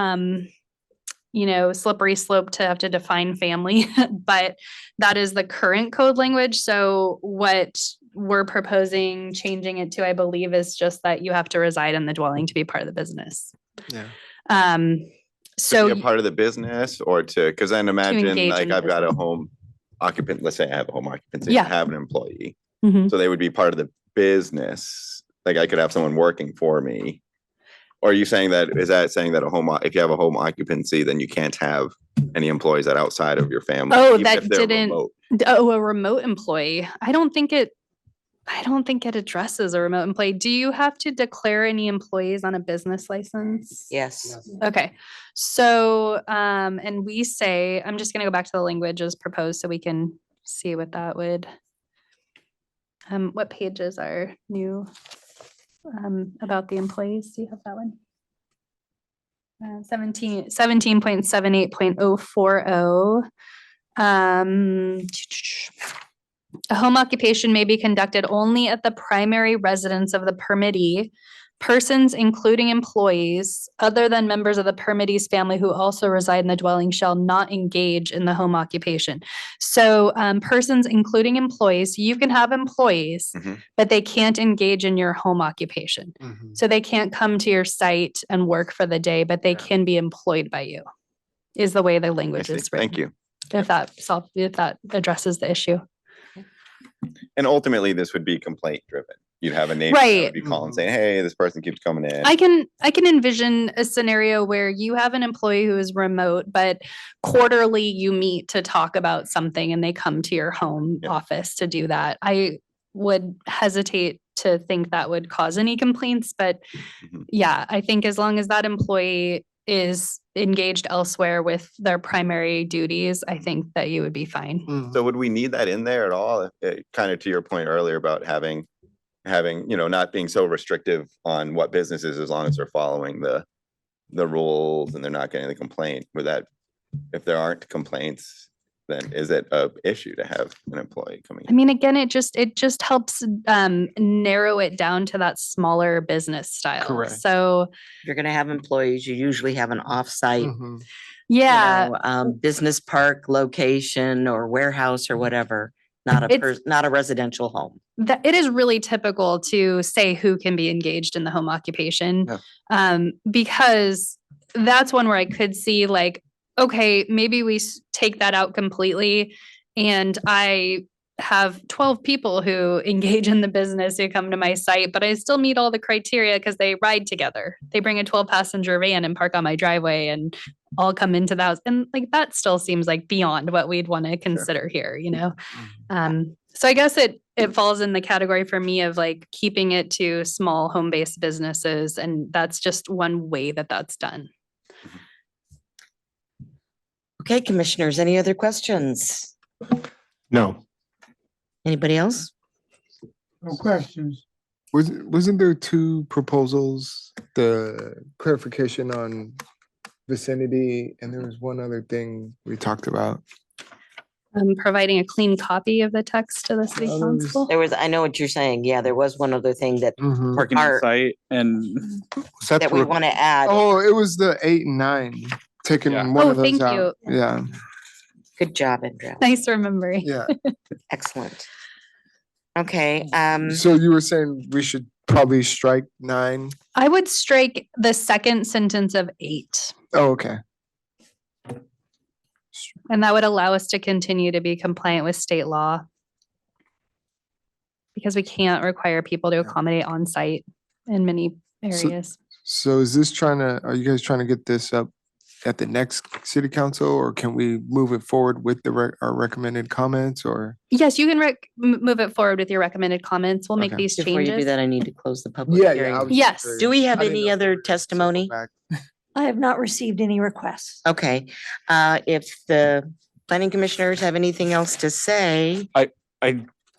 slippery slope to have to define family, but that is the current code language. So what we're proposing changing it to, I believe, is just that you have to reside in the dwelling to be part of the business. Yeah. So to be a part of the business because then imagine engage like in the I've got a business. home occupant, let's say I have a home occupancy, Yeah. I have an employee. Mhm. So they would be part of the business. Like I could have someone working for me. Or are you saying that if you have a home occupancy, then you can't have any employees that outside of your family? Oh, even that if they're didn't. remote? Oh, a remote employee. I don't think it addresses a remote employee. Do you have to declare any employees on a business license? Yes. Okay. So, and we say, I'm just gonna go back to the language as proposed so we can see what that would. What pages are new about the employees? Do you have that one? 17.78.040. A home occupation may be conducted only at the primary residence of the permittee. Persons, including employees, other than members of the permittee's family who also reside in the dwelling shall not engage in the home occupation. So persons, including employees, you can have employees, Mhm. but they can't engage in your home occupation. So they can't come to your site and work for the day, but they Yeah. can be employed by you, is the way the I language see. is written. Thank you. If that addresses the issue. And ultimately, this would be complaint driven. You'd have a neighbor that Right. would be calling saying, hey, this person keeps coming in. I can envision a scenario where you have an employee who is remote, but quarterly you meet to talk about something and they come to your home Yep. office to do that. I would hesitate to think that would cause any complaints, but Mhm. yeah, I think as long as that employee is engaged elsewhere with their primary duties, I think that you would be fine. So would we need that in there at all? Kind of to your point earlier about having, not being so restrictive on what businesses, as long as they're following the rules and they're not getting the complaint, would that, if there aren't complaints, then is it a issue to have an employee coming I in? mean, again, it just helps narrow it down to that smaller business style. Correct. So If you're gonna have employees, you usually have an off-site, yeah, business park location or warehouse or whatever, not It's- not a residential home. that it is really typical to say who can be engaged in the home occupation. Yeah. Because that's one where I could see like, okay, maybe we take that out completely and I have 12 people who engage in the business who come to my site, but I still meet all the criteria because they ride together. They bring a 12-passenger van and park on my driveway and all come into the house. And like that still seems like beyond what we'd want to consider here, you know? So I guess it falls in the category for me of like keeping it to small home-based businesses, and that's just one way that that's done. Okay, commissioners, any other questions? No. Anybody else? No questions. Wasn't there two proposals, the clarification on vicinity, and there was one other thing we talked about? Providing a clean copy of the text to the city No, there was- council. There was, I know what you're saying. Yeah, there was one other thing that, Parking on Our- site and Was that that the we re- want to add. Oh, it was the 8 and 9, taking Yeah. one Oh, of those thank out. you. Yeah, Good job, Andrew. Nice remembering. yeah. Excellent. Okay, So you were saying we should probably strike 9? I would strike the second sentence of 8, Oh, okay. and that would allow us to continue to be compliant with state law. Because we can't require people to accommodate on site in many areas. So is this are you guys trying to get this up at the next city council, or can we move it forward with our recommended comments, or? Yes, you can move it forward with your recommended comments. We'll make Okay. these before you do changes. that, I need to close the public Yeah, hearing. yeah. I was just Yes. curious. Do we have I didn't any know if other we were gonna circle testimony? back. I have not received any requests. Okay, if the planning commissioners have anything else to say, I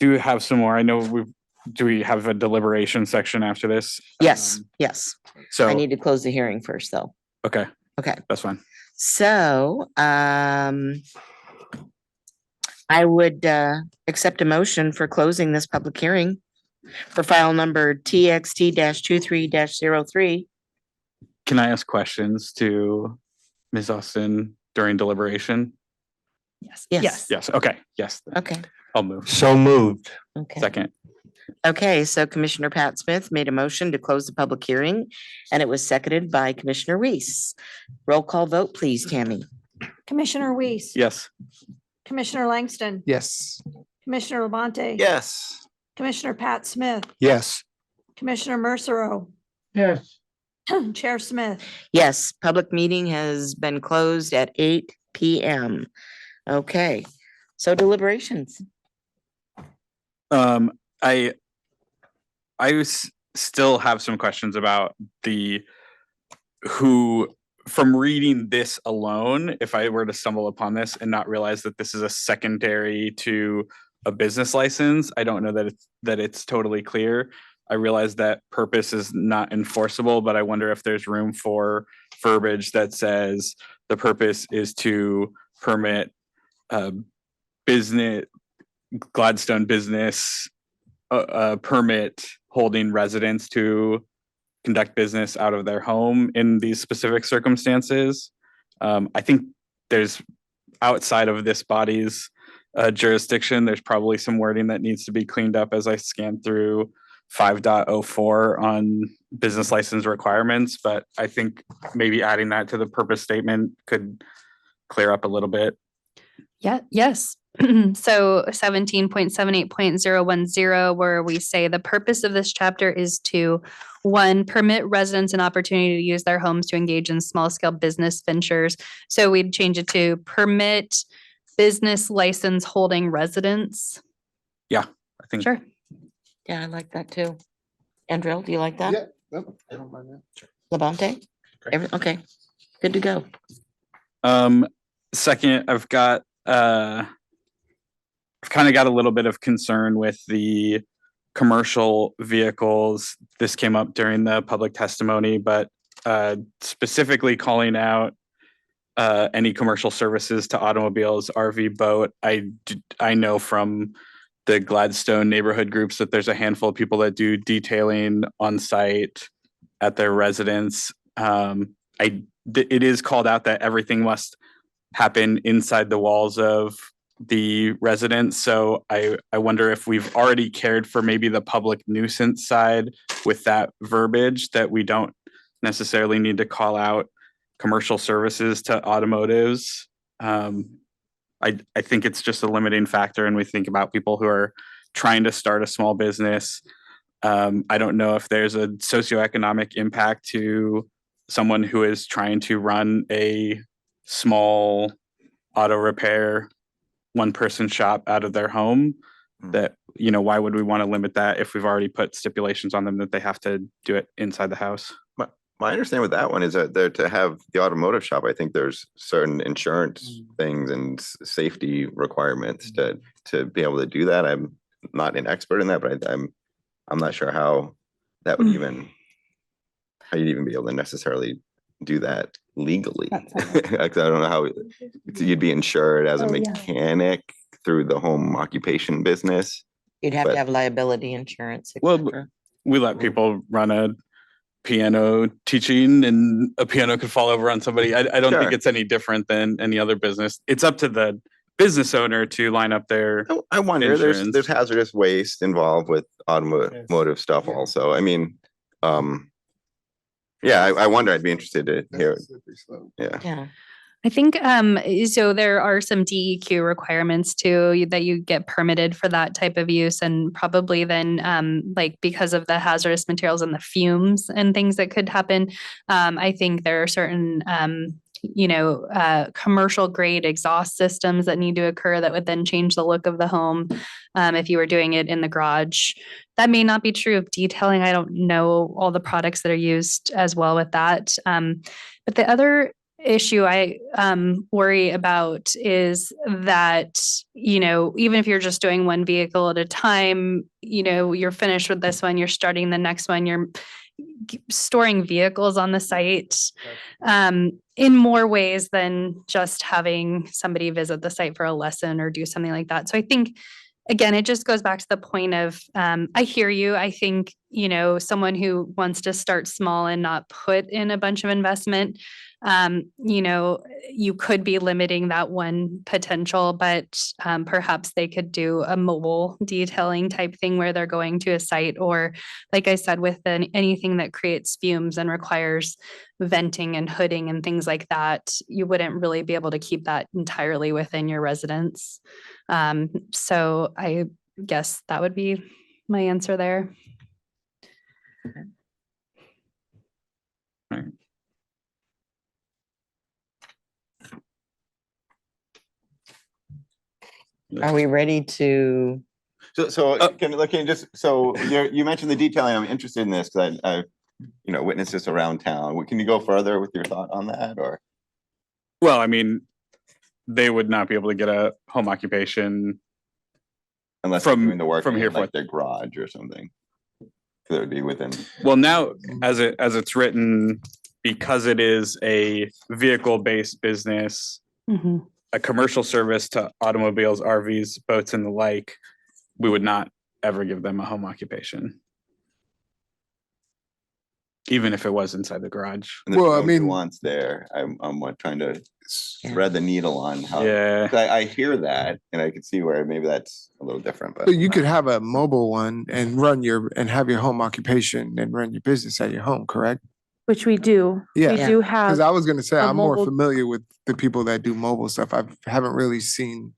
do have some more. I know do we have a deliberation section after this? yes, yes. So, I need to close the hearing first, though. okay, Okay, that's fine. so, I would, accept a motion for closing this public hearing for file number TXT 23-03. Can I ask questions to Ms. Austin during deliberation? Yes. Yes. Yes, okay, yes, Okay, I'll move. So moved. okay. Second, Okay, so Commissioner Pat Smith made a motion to close the public hearing, and it was seconded by Commissioner Reese. Roll call vote, please, Tammy. Commissioner Weiss. yes. Commissioner Langston. Yes. Commissioner Levante. Yes. Commissioner Pat Smith. Yes. Commissioner Mercero. Yes, Chair Smith. Yes, public meeting has been closed at 8 PM. Okay, so deliberations. Still have some questions about from reading this alone, if I were to stumble upon this and not realize that this is a secondary to a business license. I don't know that it's totally clear. I realize that purpose is not enforceable, but I wonder if there's room for verbiage that says the purpose is to permit business, Gladstone business permit holding residents to conduct business out of their home in these specific circumstances. I think there's outside of this body's jurisdiction, there's probably some wording that needs to be cleaned up as I scan through 5.04 on business license requirements, but I think maybe adding that to the purpose statement could clear up a little bit. Yeah, yes. So 17.78.010, where we say the purpose of this chapter is to, one, permit residents an opportunity to use their homes to engage in small scale business ventures. So we'd change it to permit business license holding residents. Yeah, I think. Sure. Yeah, I like that too. Andrell, do you like that? Yeah, nope, I don't mind that. Levante? Okay, good to go. Second, I've kind of got a little bit of concern with the commercial vehicles. This came up during the public testimony, but specifically calling out any commercial services to automobiles, RV, boat. I know from the Gladstone neighborhood groups that there's a handful of people that do detailing on site at their residence. It is called out that everything must happen inside the walls of the residence. So I wonder if we've already cared for maybe the public nuisance side with that verbiage, that we don't necessarily need to call out commercial services to automotives. I think it's just a limiting factor, and we think about people who are trying to start a small business. I don't know if there's a socioeconomic impact to someone who is trying to run a small auto repair one-person shop out of their home. That, why would we want to limit that if we've already put stipulations on them that they have to do it inside the house? My understanding with that one is that there, to have the automotive shop, I think there's certain insurance things and safety requirements to be able to do that. I'm not an expert in that, but I'm not sure how that would how you'd even be able to necessarily do that legally. I don't know how you'd be insured as a mechanic through the home occupation business. You'd have to have liability insurance. Well, we let people run a piano teaching and a piano could fall over on somebody. I don't think it's any different than any other business. It's up to the business owner to line up their I wonder, insurance. there's hazardous waste involved with automotive stuff also. I mean, I wonder, I'd be interested to hear. Yeah. I think so there are some DEQ requirements too that you get permitted for that type of use, and probably then like because of the hazardous materials and the fumes and things that could happen. I think there are certain commercial grade exhaust systems that need to occur that would then change the look of the home. If you were doing it in the garage, that may not be true of detailing. I don't know all the products that are used as well with that. But the other issue I worry about is that, even if you're just doing one vehicle at a time, you're finished with this one, you're starting the next one, you're storing vehicles on the site in more ways than just having somebody visit the site for a lesson or do something like that. So I think, again, it just goes back to the point of, I hear you. I think, someone who wants to start small and not put in a bunch of investment, you could be limiting that one potential, but perhaps they could do a mobile detailing type thing where they're going to a site, or like I said, with anything that creates fumes and requires venting and hooding and things like that, you wouldn't really be able to keep that entirely within your residence. So I guess that would be my answer there. Right. Are we ready to? Can you just, you mentioned the detailing. I'm interested in this because I've witnessed this around town. Can you go further with your thought on that, or? Well, I mean, they would not be able to get a home occupation Unless they're From- doing the work from in here like forth. their garage or something. That would be within. Well, now as it's written, because it is a vehicle-based business, Mhm. a commercial service to automobiles, RVs, boats and the like, we would not ever give them a home occupation. Even if it was inside the garage. And there's Well, I no mean- nuance there. I'm like trying to thread the needle on how. Yeah. I hear that and I can see where maybe that's a little different, but. But you could have a mobile one and have your home occupation and run your business at your home, correct? Which we do. Yeah. We Yeah. do Cause have, I was gonna say, a I'm more mobile- familiar with the people that do mobile stuff. Haven't really seen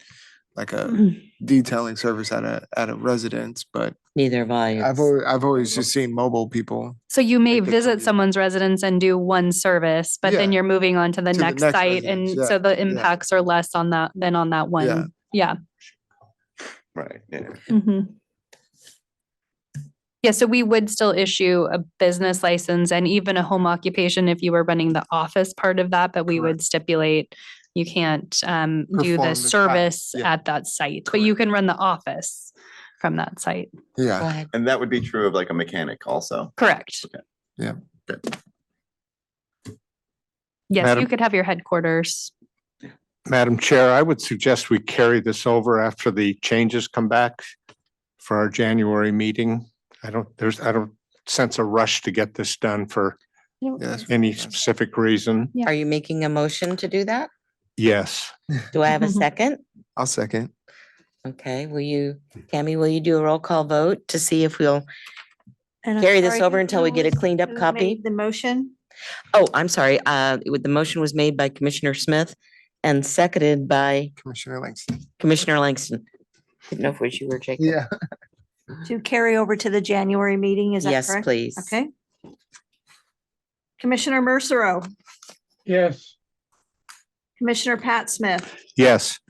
like a detailing service at a residence, but Neither have I. I've always just seen mobile people. So you may Like they come visit in. someone's residence and do one service, but then Yeah. you're moving on to the To the next next site. And residence, so yeah, the yeah. impacts are less on that than on that one. Yeah. Right, yeah. Mhm. Yeah, so we would still issue a business license and even a home occupation if you were running the office part of that, but we would stipulate you can't do Perform the the task, service yeah. at that site, but you can run the office from that site. Go Yeah. ahead. And that would be true of like a mechanic also. Correct. Yeah. Yes, Madam- you could have your headquarters. Madam Chair, I would suggest we carry this over after the changes come back for our January meeting. I don't sense a rush to get this done for Yeah, that's any fine. specific reason. Yeah. Are you making a motion to do that? Yes. Do I have a second? I'll second. Okay, Tammy, will you do a roll call vote to see if we'll And I'm carry this sorry, over until we who get a was- cleaned up who copy? made the motion? Oh, I'm sorry. The motion was made by Commissioner Smith and seconded by Commissioner Langston. Commissioner Langston. Didn't know if it was you or Jacob. Yeah. To carry over to the January meeting, is that Yes, correct? please. Okay. Commissioner Mercero, Yes, Commissioner Pat Smith, Yes.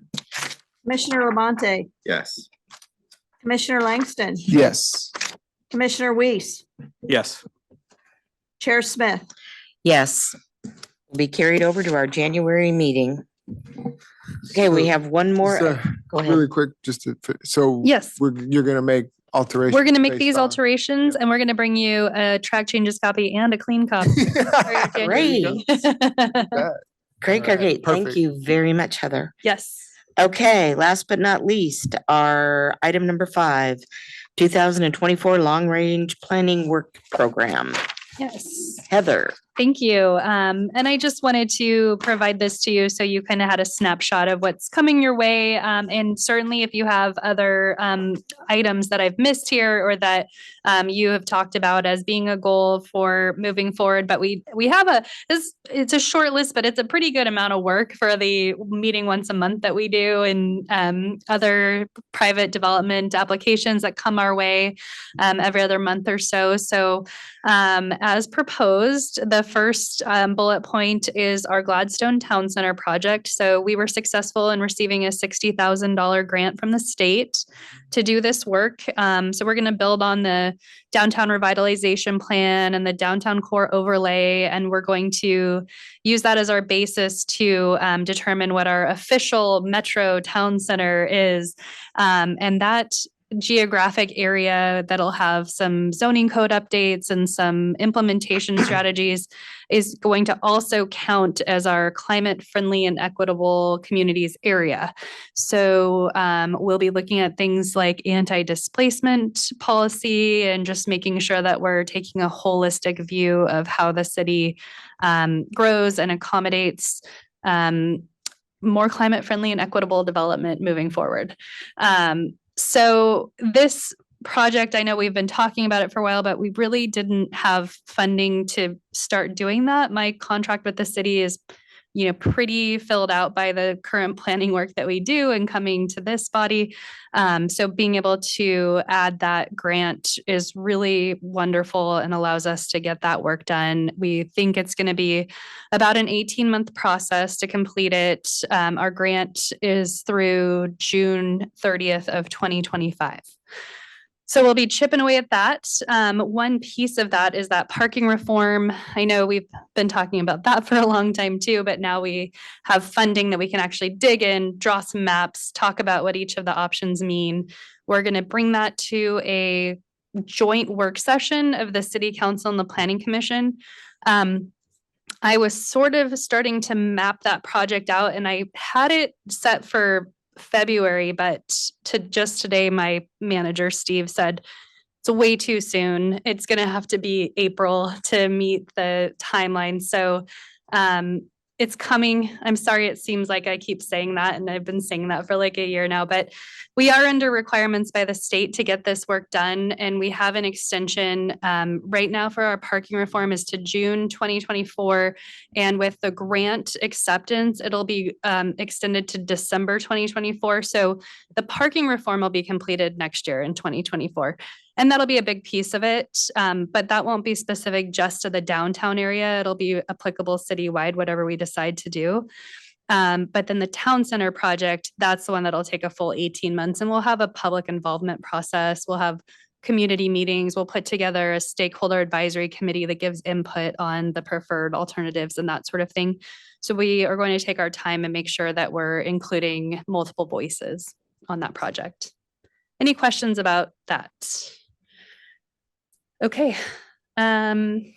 Commissioner Lamonte, Yes. Commissioner Langston, Yes. Commissioner Weiss, Yes. Chair Smith. Yes. Will be carried over to our January meeting. Okay, we So- have one more. so, Go Really ahead. quick, so. Yes. You're gonna make alterations. We're gonna make based these on- alterations and we're gonna bring you a track changes copy and a clean copy. for your January. Great, great, Alright, great. Thank perfect. you very much, Heather. Yes. Okay, last but not least, our item number 5, 2024 Long Range Planning Work Program. Yes. Heather. Thank you. And I just wanted to provide this to you so you kind of had a snapshot of what's coming your way. And certainly if you have other items that I've missed here or that you have talked about as being a goal for moving forward, but we have it's a short list, but it's a pretty good amount of work for the meeting once a month that we do and other private development applications that come our way every other month or so. So as proposed, the first bullet point is our Gladstone Town Center project. So we were successful in receiving a $60,000 grant from the state to do this work. So we're going to build on the downtown revitalization plan and the downtown core overlay, and we're going to use that as our basis to determine what our official metro town center is. And that geographic area that'll have some zoning code updates and some implementation strategies is going to also count as our climate friendly and equitable communities area. So we'll be looking at things like anti-displacement policy and just making sure that we're taking a holistic view of how the city grows and accommodates more climate friendly and equitable development moving forward. So this project, I know we've been talking about it for a while, but we really didn't have funding to start doing that. My contract with the city is, pretty filled out by the current planning work that we do and coming to this body. So being able to add that grant is really wonderful and allows us to get that work done. We think it's going to be about an 18-month process to complete it. Our grant is through June 30th of 2025. So we'll be chipping away at that. One piece of that is that parking reform. I know we've been talking about that for a long time too, but now we have funding that we can actually dig in, draw some maps, talk about what each of the options mean. We're going to bring that to a joint work session of the City Council and the Planning Commission. I was sort of starting to map that project out, and I had it set for February, but just today, my manager, Steve, said it's way too soon. It's going to have to be April to meet the timeline. So it's coming. I'm sorry, it seems like I keep saying that, and I've been saying that for like a year now, but we are under requirements by the state to get this work done, and we have an extension right now for our parking reform is to June 2024, and with the grant acceptance, it'll be extended to December 2024. So the parking reform will be completed next year in 2024. And that'll be a big piece of it, but that won't be specific just to the downtown area. It'll be applicable citywide, whatever we decide to do. But then the town center project, that's the one that'll take a full 18 months, and we'll have a public involvement process. We'll have community meetings. We'll put together a stakeholder advisory committee that gives input on the preferred alternatives and that sort of thing. So we are going to take our time and make sure that we're including multiple voices on that project. Any questions about that? Okay. And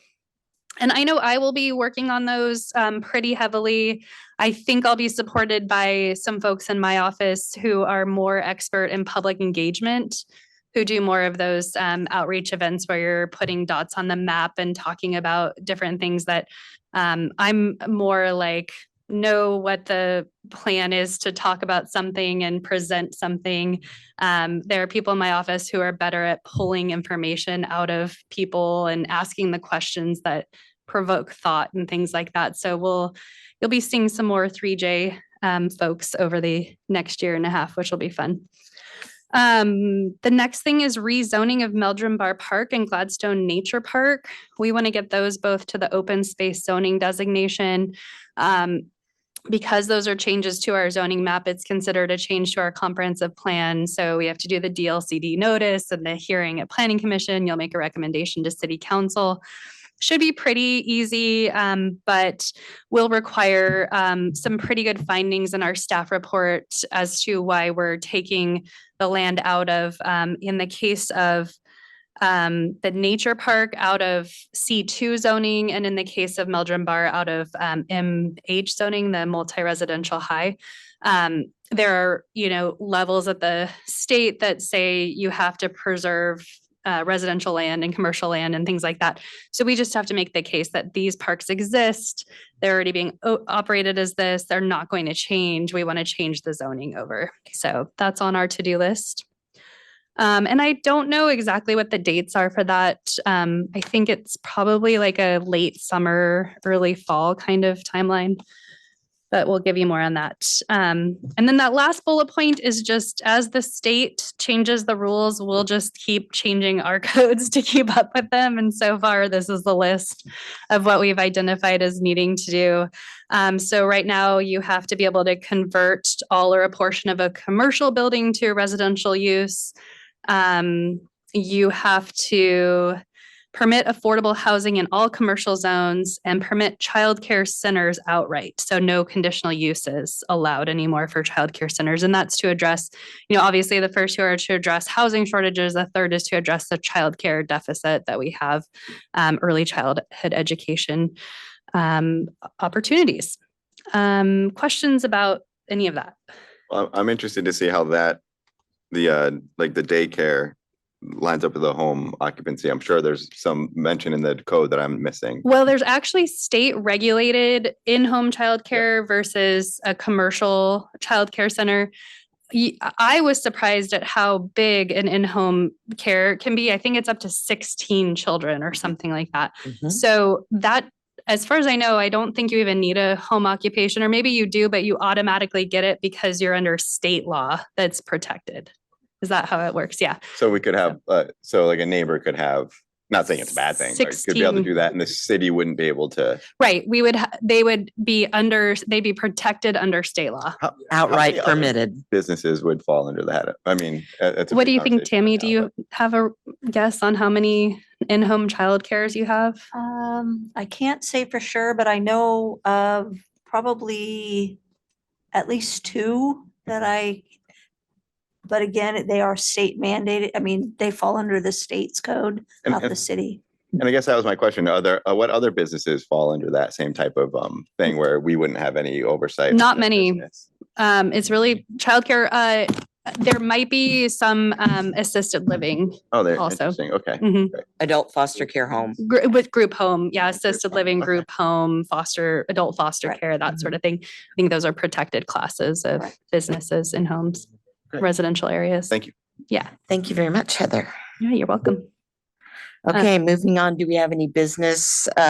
I know I will be working on those pretty heavily. I think I'll be supported by some folks in my office who are more expert in public engagement, who do more of those outreach events where you're putting dots on the map and talking about different things that I'm more like know what the plan is to talk about something and present something. There are people in my office who are better at pulling information out of people and asking the questions that provoke thought and things like that. So you'll be seeing some more 3J folks over the next year and a half, which will be fun. The next thing is rezoning of Meldrum Bar Park and Gladstone Nature Park. We want to get those both to the open space zoning designation. Because those are changes to our zoning map, it's considered a change to our comprehensive plan. So we have to do the DLCD notice and the hearing at Planning Commission. You'll make a recommendation to City Council. Should be pretty easy, but will require some pretty good findings in our staff report as to why we're taking the land out of, in the case of the nature park, out of C2 zoning, and in the case of Meldrum Bar, out of MH zoning, the multi-residential high. There are, levels at the state that say you have to preserve residential land and commercial land and things like that. So we just have to make the case that these parks exist. They're already being operated as this. They're not going to change. We want to change the zoning over. So that's on our to-do list. And I don't know exactly what the dates are for that. I think it's probably like a late summer, early fall kind of timeline, but we'll give you more on that. And then that last bullet point is just as the state changes the rules, we'll just keep changing our codes to keep up with them. And so far, this is the list of what we've identified as needing to do. So right now you have to be able to convert all or a portion of a commercial building to residential use. You have to permit affordable housing in all commercial zones and permit childcare centers outright. So no conditional uses allowed anymore for childcare centers. And that's to address, obviously the first two are to address housing shortages. The third is to address the childcare deficit that we have, early childhood education opportunities. Questions about any of that? Well, I'm interested to see how that the daycare lines up with the home occupancy. I'm sure there's some mention in the code that I'm missing. Well, there's actually state regulated in-home childcare versus a commercial childcare center. I was surprised at how big an in-home care can be. I think it's up to 16 children or something like that. Mhm. So that, as far as I know, I don't think you even need a home occupation, or maybe you do, but you automatically get it because you're under state law that's protected. Is that how it works? Yeah. So we could have, so like a neighbor could have Not saying it's a bad thing, but could be able to 16 do that and the city wouldn't be able to. Right, they'd be protected under state law. How Outright many other permitted. Businesses would fall under that. I mean, it's a What big do you think, conversation Tammy? right Do now, you have a guess on how many in-home childcares you have? I can't say for sure, but I know of probably at least two but again, they are state mandated. I mean, they fall under the state's code, And- not and- the city. And I guess that was my question. What other businesses fall under that same type of thing where we wouldn't have any oversight? Not on their many. business? It's really childcare. There might be some assisted living. Oh, they're Also. interesting. Okay. Mhm. Adult foster care home. With group home, yeah, assisted living, group home, adult foster Right. care, that sort of thing. I think those are protected classes of Right. businesses in homes, Great. residential areas. Thank you. Yeah, Thank you very much, Heather. yeah, you're welcome. Okay, moving on. Do we have any business we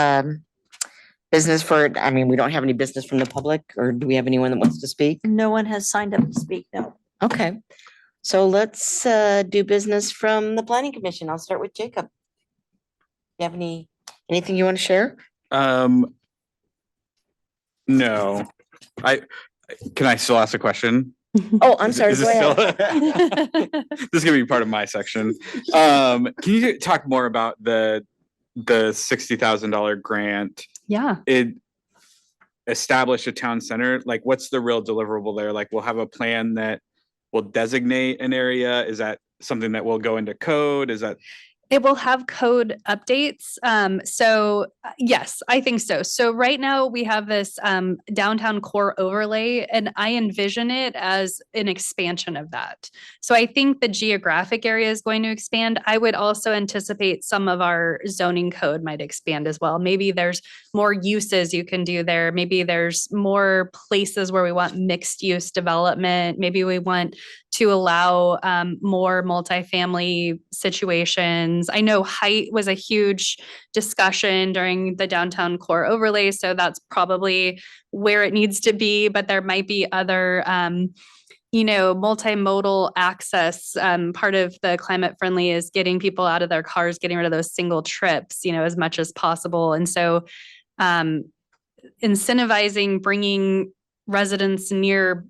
don't have any business from the public, or do we have anyone that wants to speak? No one has signed up to speak, no. Okay, so let's do business from the planning commission. I'll start with Jacob. You have anything you want to share? No, can I still ask a question? Oh, I'm Is- sorry, is go this ahead. still- This is gonna be part of my section. Can you talk more about the $60,000 grant? Yeah, It establish a town center, like what's the real deliverable there? Like we'll have a plan that will designate an area. Is that something that will go into code? Is that? it will have code updates. Yes, I think so. So right now we have this downtown core overlay, and I envision it as an expansion of that. So I think the geographic area is going to expand. I would also anticipate some of our zoning code might expand as well. Maybe there's more uses you can do there. Maybe there's more places where we want mixed use development. Maybe we want to allow more multifamily situations. I know height was a huge discussion during the downtown core overlay, so that's probably where it needs to be, but there might be other multimodal access. Part of the climate friendly is getting people out of their cars, getting rid of those single trips, as much as possible. And so incentivizing bringing residents near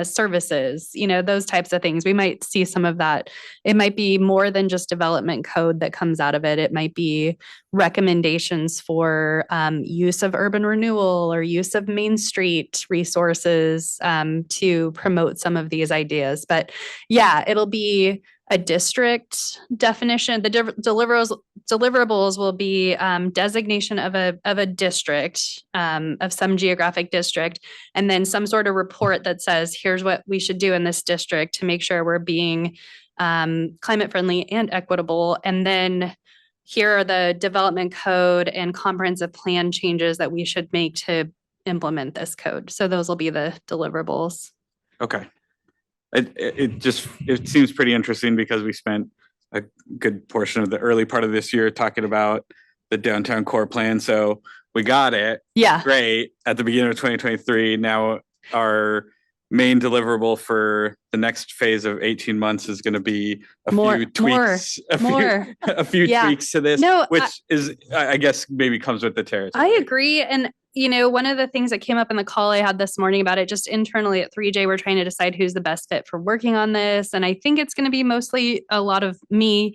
services, those types of things. We might see some of that. It might be more than just development code that comes out of it. It might be recommendations for use of urban renewal or use of Main Street resources to promote some of these ideas. But yeah, it'll be a district definition. The deliverables will be designation of a district, of some geographic district, and then some sort of report that says, here's what we should do in this district to make sure we're being climate friendly and equitable. And then here are the development code and comprehensive plan changes that we should make to implement this code. So those will be the deliverables. Okay. It seems pretty interesting because we spent a good portion of the early part of this year talking about the downtown core plan. So we got it. Yeah. Great. At the beginning of 2023, now our main deliverable for the next phase of 18 months is going to be a few tweaks, a few Yeah. tweaks to this, No, which is, I guess, maybe comes with the territory. I agree. And, one of the things that came up in the call I had this morning about it, just internally at 3J, we're trying to decide who's the best fit for working on this. And I think it's going to be mostly a lot of me,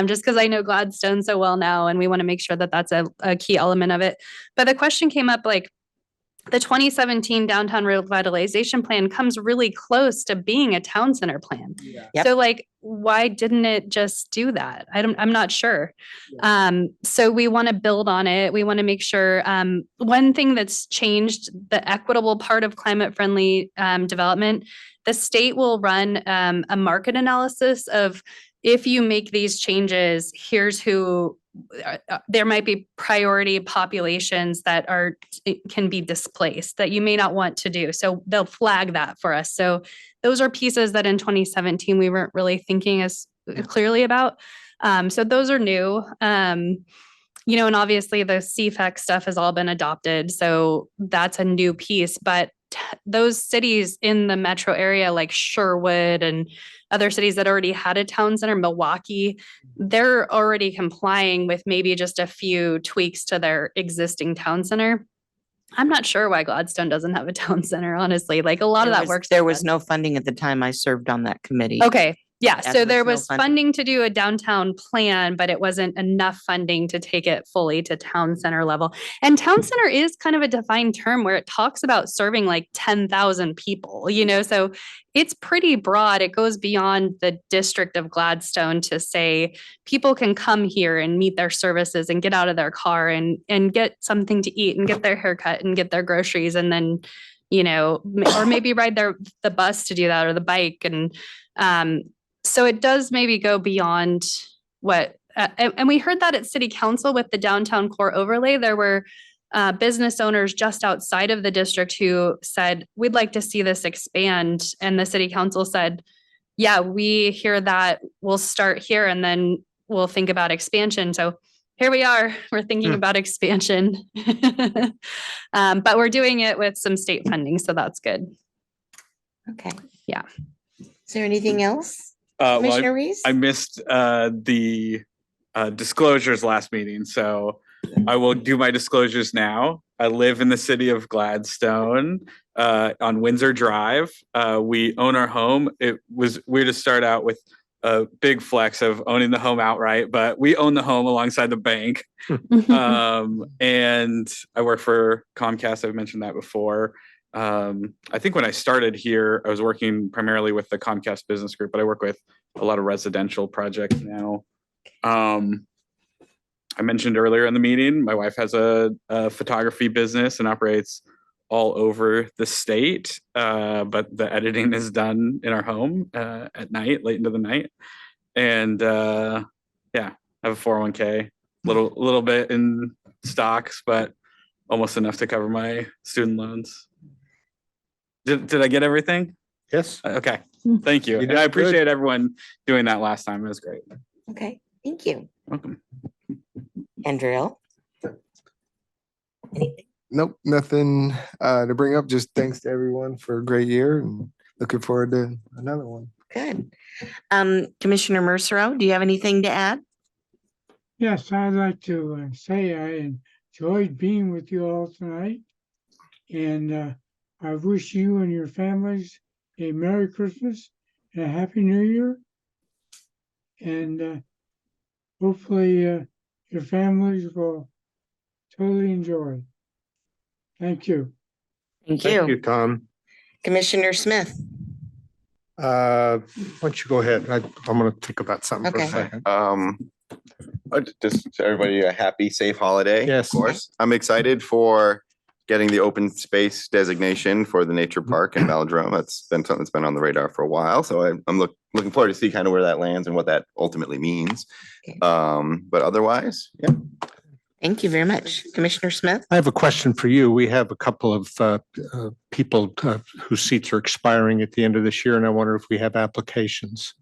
just because I know Gladstone so well now, and we want to make sure that that's a key element of it. But the question came up, like, the 2017 downtown revitalization plan comes really close to being a town center plan. Yep. So like, why didn't it just do that? I'm not sure. So we want to build on it. We want to make sure, one thing that's changed, the equitable part of climate friendly development, the state will run a market analysis of, if you make these changes, here's who there might be priority populations that can be displaced that you may not want to do. So they'll flag that for us. So those are pieces that in 2017 we weren't really thinking as clearly about. So those are new. And obviously the CFEC stuff has all been adopted. So that's a new piece. But those cities in the metro area like Sherwood and other cities that already had a town center, Milwaukee, they're already complying with maybe just a few tweaks to their existing town center. I'm not sure why Gladstone doesn't have a town center, honestly. Like a lot of that works. There was no funding at the time I served on that committee. Okay, yeah, Yeah, so there there was was no funding. funding to do a downtown plan, but it wasn't enough funding to take it fully to town center level. And town center is kind of a defined term where it talks about serving like 10,000 people, so it's pretty broad. It goes beyond the district of Gladstone to say people can come here and meet their services and get out of their car and get something to eat and get their haircut and get their groceries and then, or maybe ride the bus to do that or the bike. And so it does maybe go beyond what, and we heard that at city council with the downtown core overlay. There were business owners just outside of the district who said, we'd like to see this expand. And the city council said, yeah, we hear that. We'll start here and then we'll think about expansion. So here we are, we're thinking about expansion. But we're doing it with some state funding, so that's good. Okay. Yeah. Is there anything else? Well, Commissioner Reese? I missed the disclosures last meeting, so I will do my disclosures now. I live in the city of Gladstone on Windsor Drive. We own our home. It was weird to start out with a big flex of owning the home outright, but we own the home alongside the bank. And I work for Comcast. I've mentioned that before. I think when I started here, I was working primarily with the Comcast business group, but I work with a lot of residential projects now. I mentioned earlier in the meeting, my wife has a photography business and operates all over the state, but the editing is done in our home at night, late into the night. And yeah, I have a 401k, little bit in stocks, but almost enough to cover my student loans. Did I get everything? Yes. Okay, thank you. You And did I good. appreciate everyone doing that last time. It was great. Okay, thank you. Welcome. Andrea? Anything? Nope, nothing to bring up. Just thanks to everyone for a great year and looking forward to another one. Good. Commissioner Mercero, do you have anything to add? Yes, I'd like to say I enjoyed being with you all tonight. And I wish you and your families a Merry Christmas and a Happy New Year. And hopefully your families will totally enjoy. Thank you. Thank Thank you, you. Tom. Commissioner Smith? Why don't you go ahead? I'm going to think about something for a Okay. second. Just everybody a happy, safe holiday. Yes. Of course. I'm excited for getting the open space designation for the nature park in Meldrum. That's been something that's been on the radar for a while. So I'm looking forward to see kind of where that lands and what that ultimately means. Okay. But otherwise, yeah. Thank you very much. Commissioner Smith? I have a question for you. We have a couple of people whose seats are expiring at the end of this year, and I wonder if we have applications.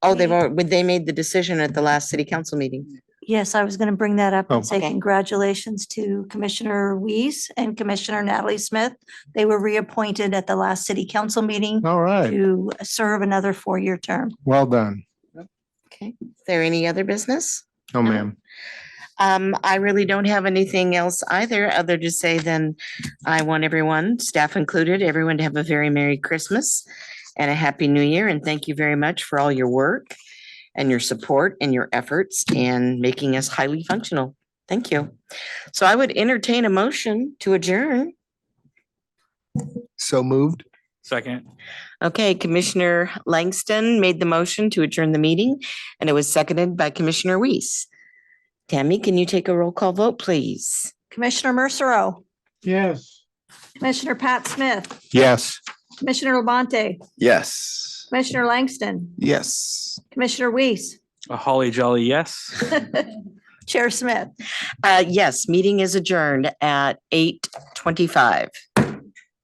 Oh, they made the decision at the last city council meeting. Yes, I was going to bring that up Oh. and say Okay. congratulations to Commissioner Weiss and Commissioner Natalie Smith. They were reappointed at the last city council meeting All right. to serve another 4-year term. Well done. Okay. Is there any other business? No, ma'am. I really don't have anything else either, other to say than I want everyone, staff included, everyone to have a very Merry Christmas and a Happy New Year. And thank you very much for all your work and your support and your efforts in making us highly functional. Thank you. So I would entertain a motion to adjourn. So moved. Second. Okay, Commissioner Langston made the motion to adjourn the meeting, and it was seconded by Commissioner Weiss. Tammy, can you take a roll call vote, please? Commissioner Mercero, Yes. Commissioner Pat Smith, Yes. Commissioner Labonte, Yes. Commissioner Langston, Yes. Commissioner Weiss, A holly jolly yes. Chair Smith. Yes, meeting is adjourned at 8:25.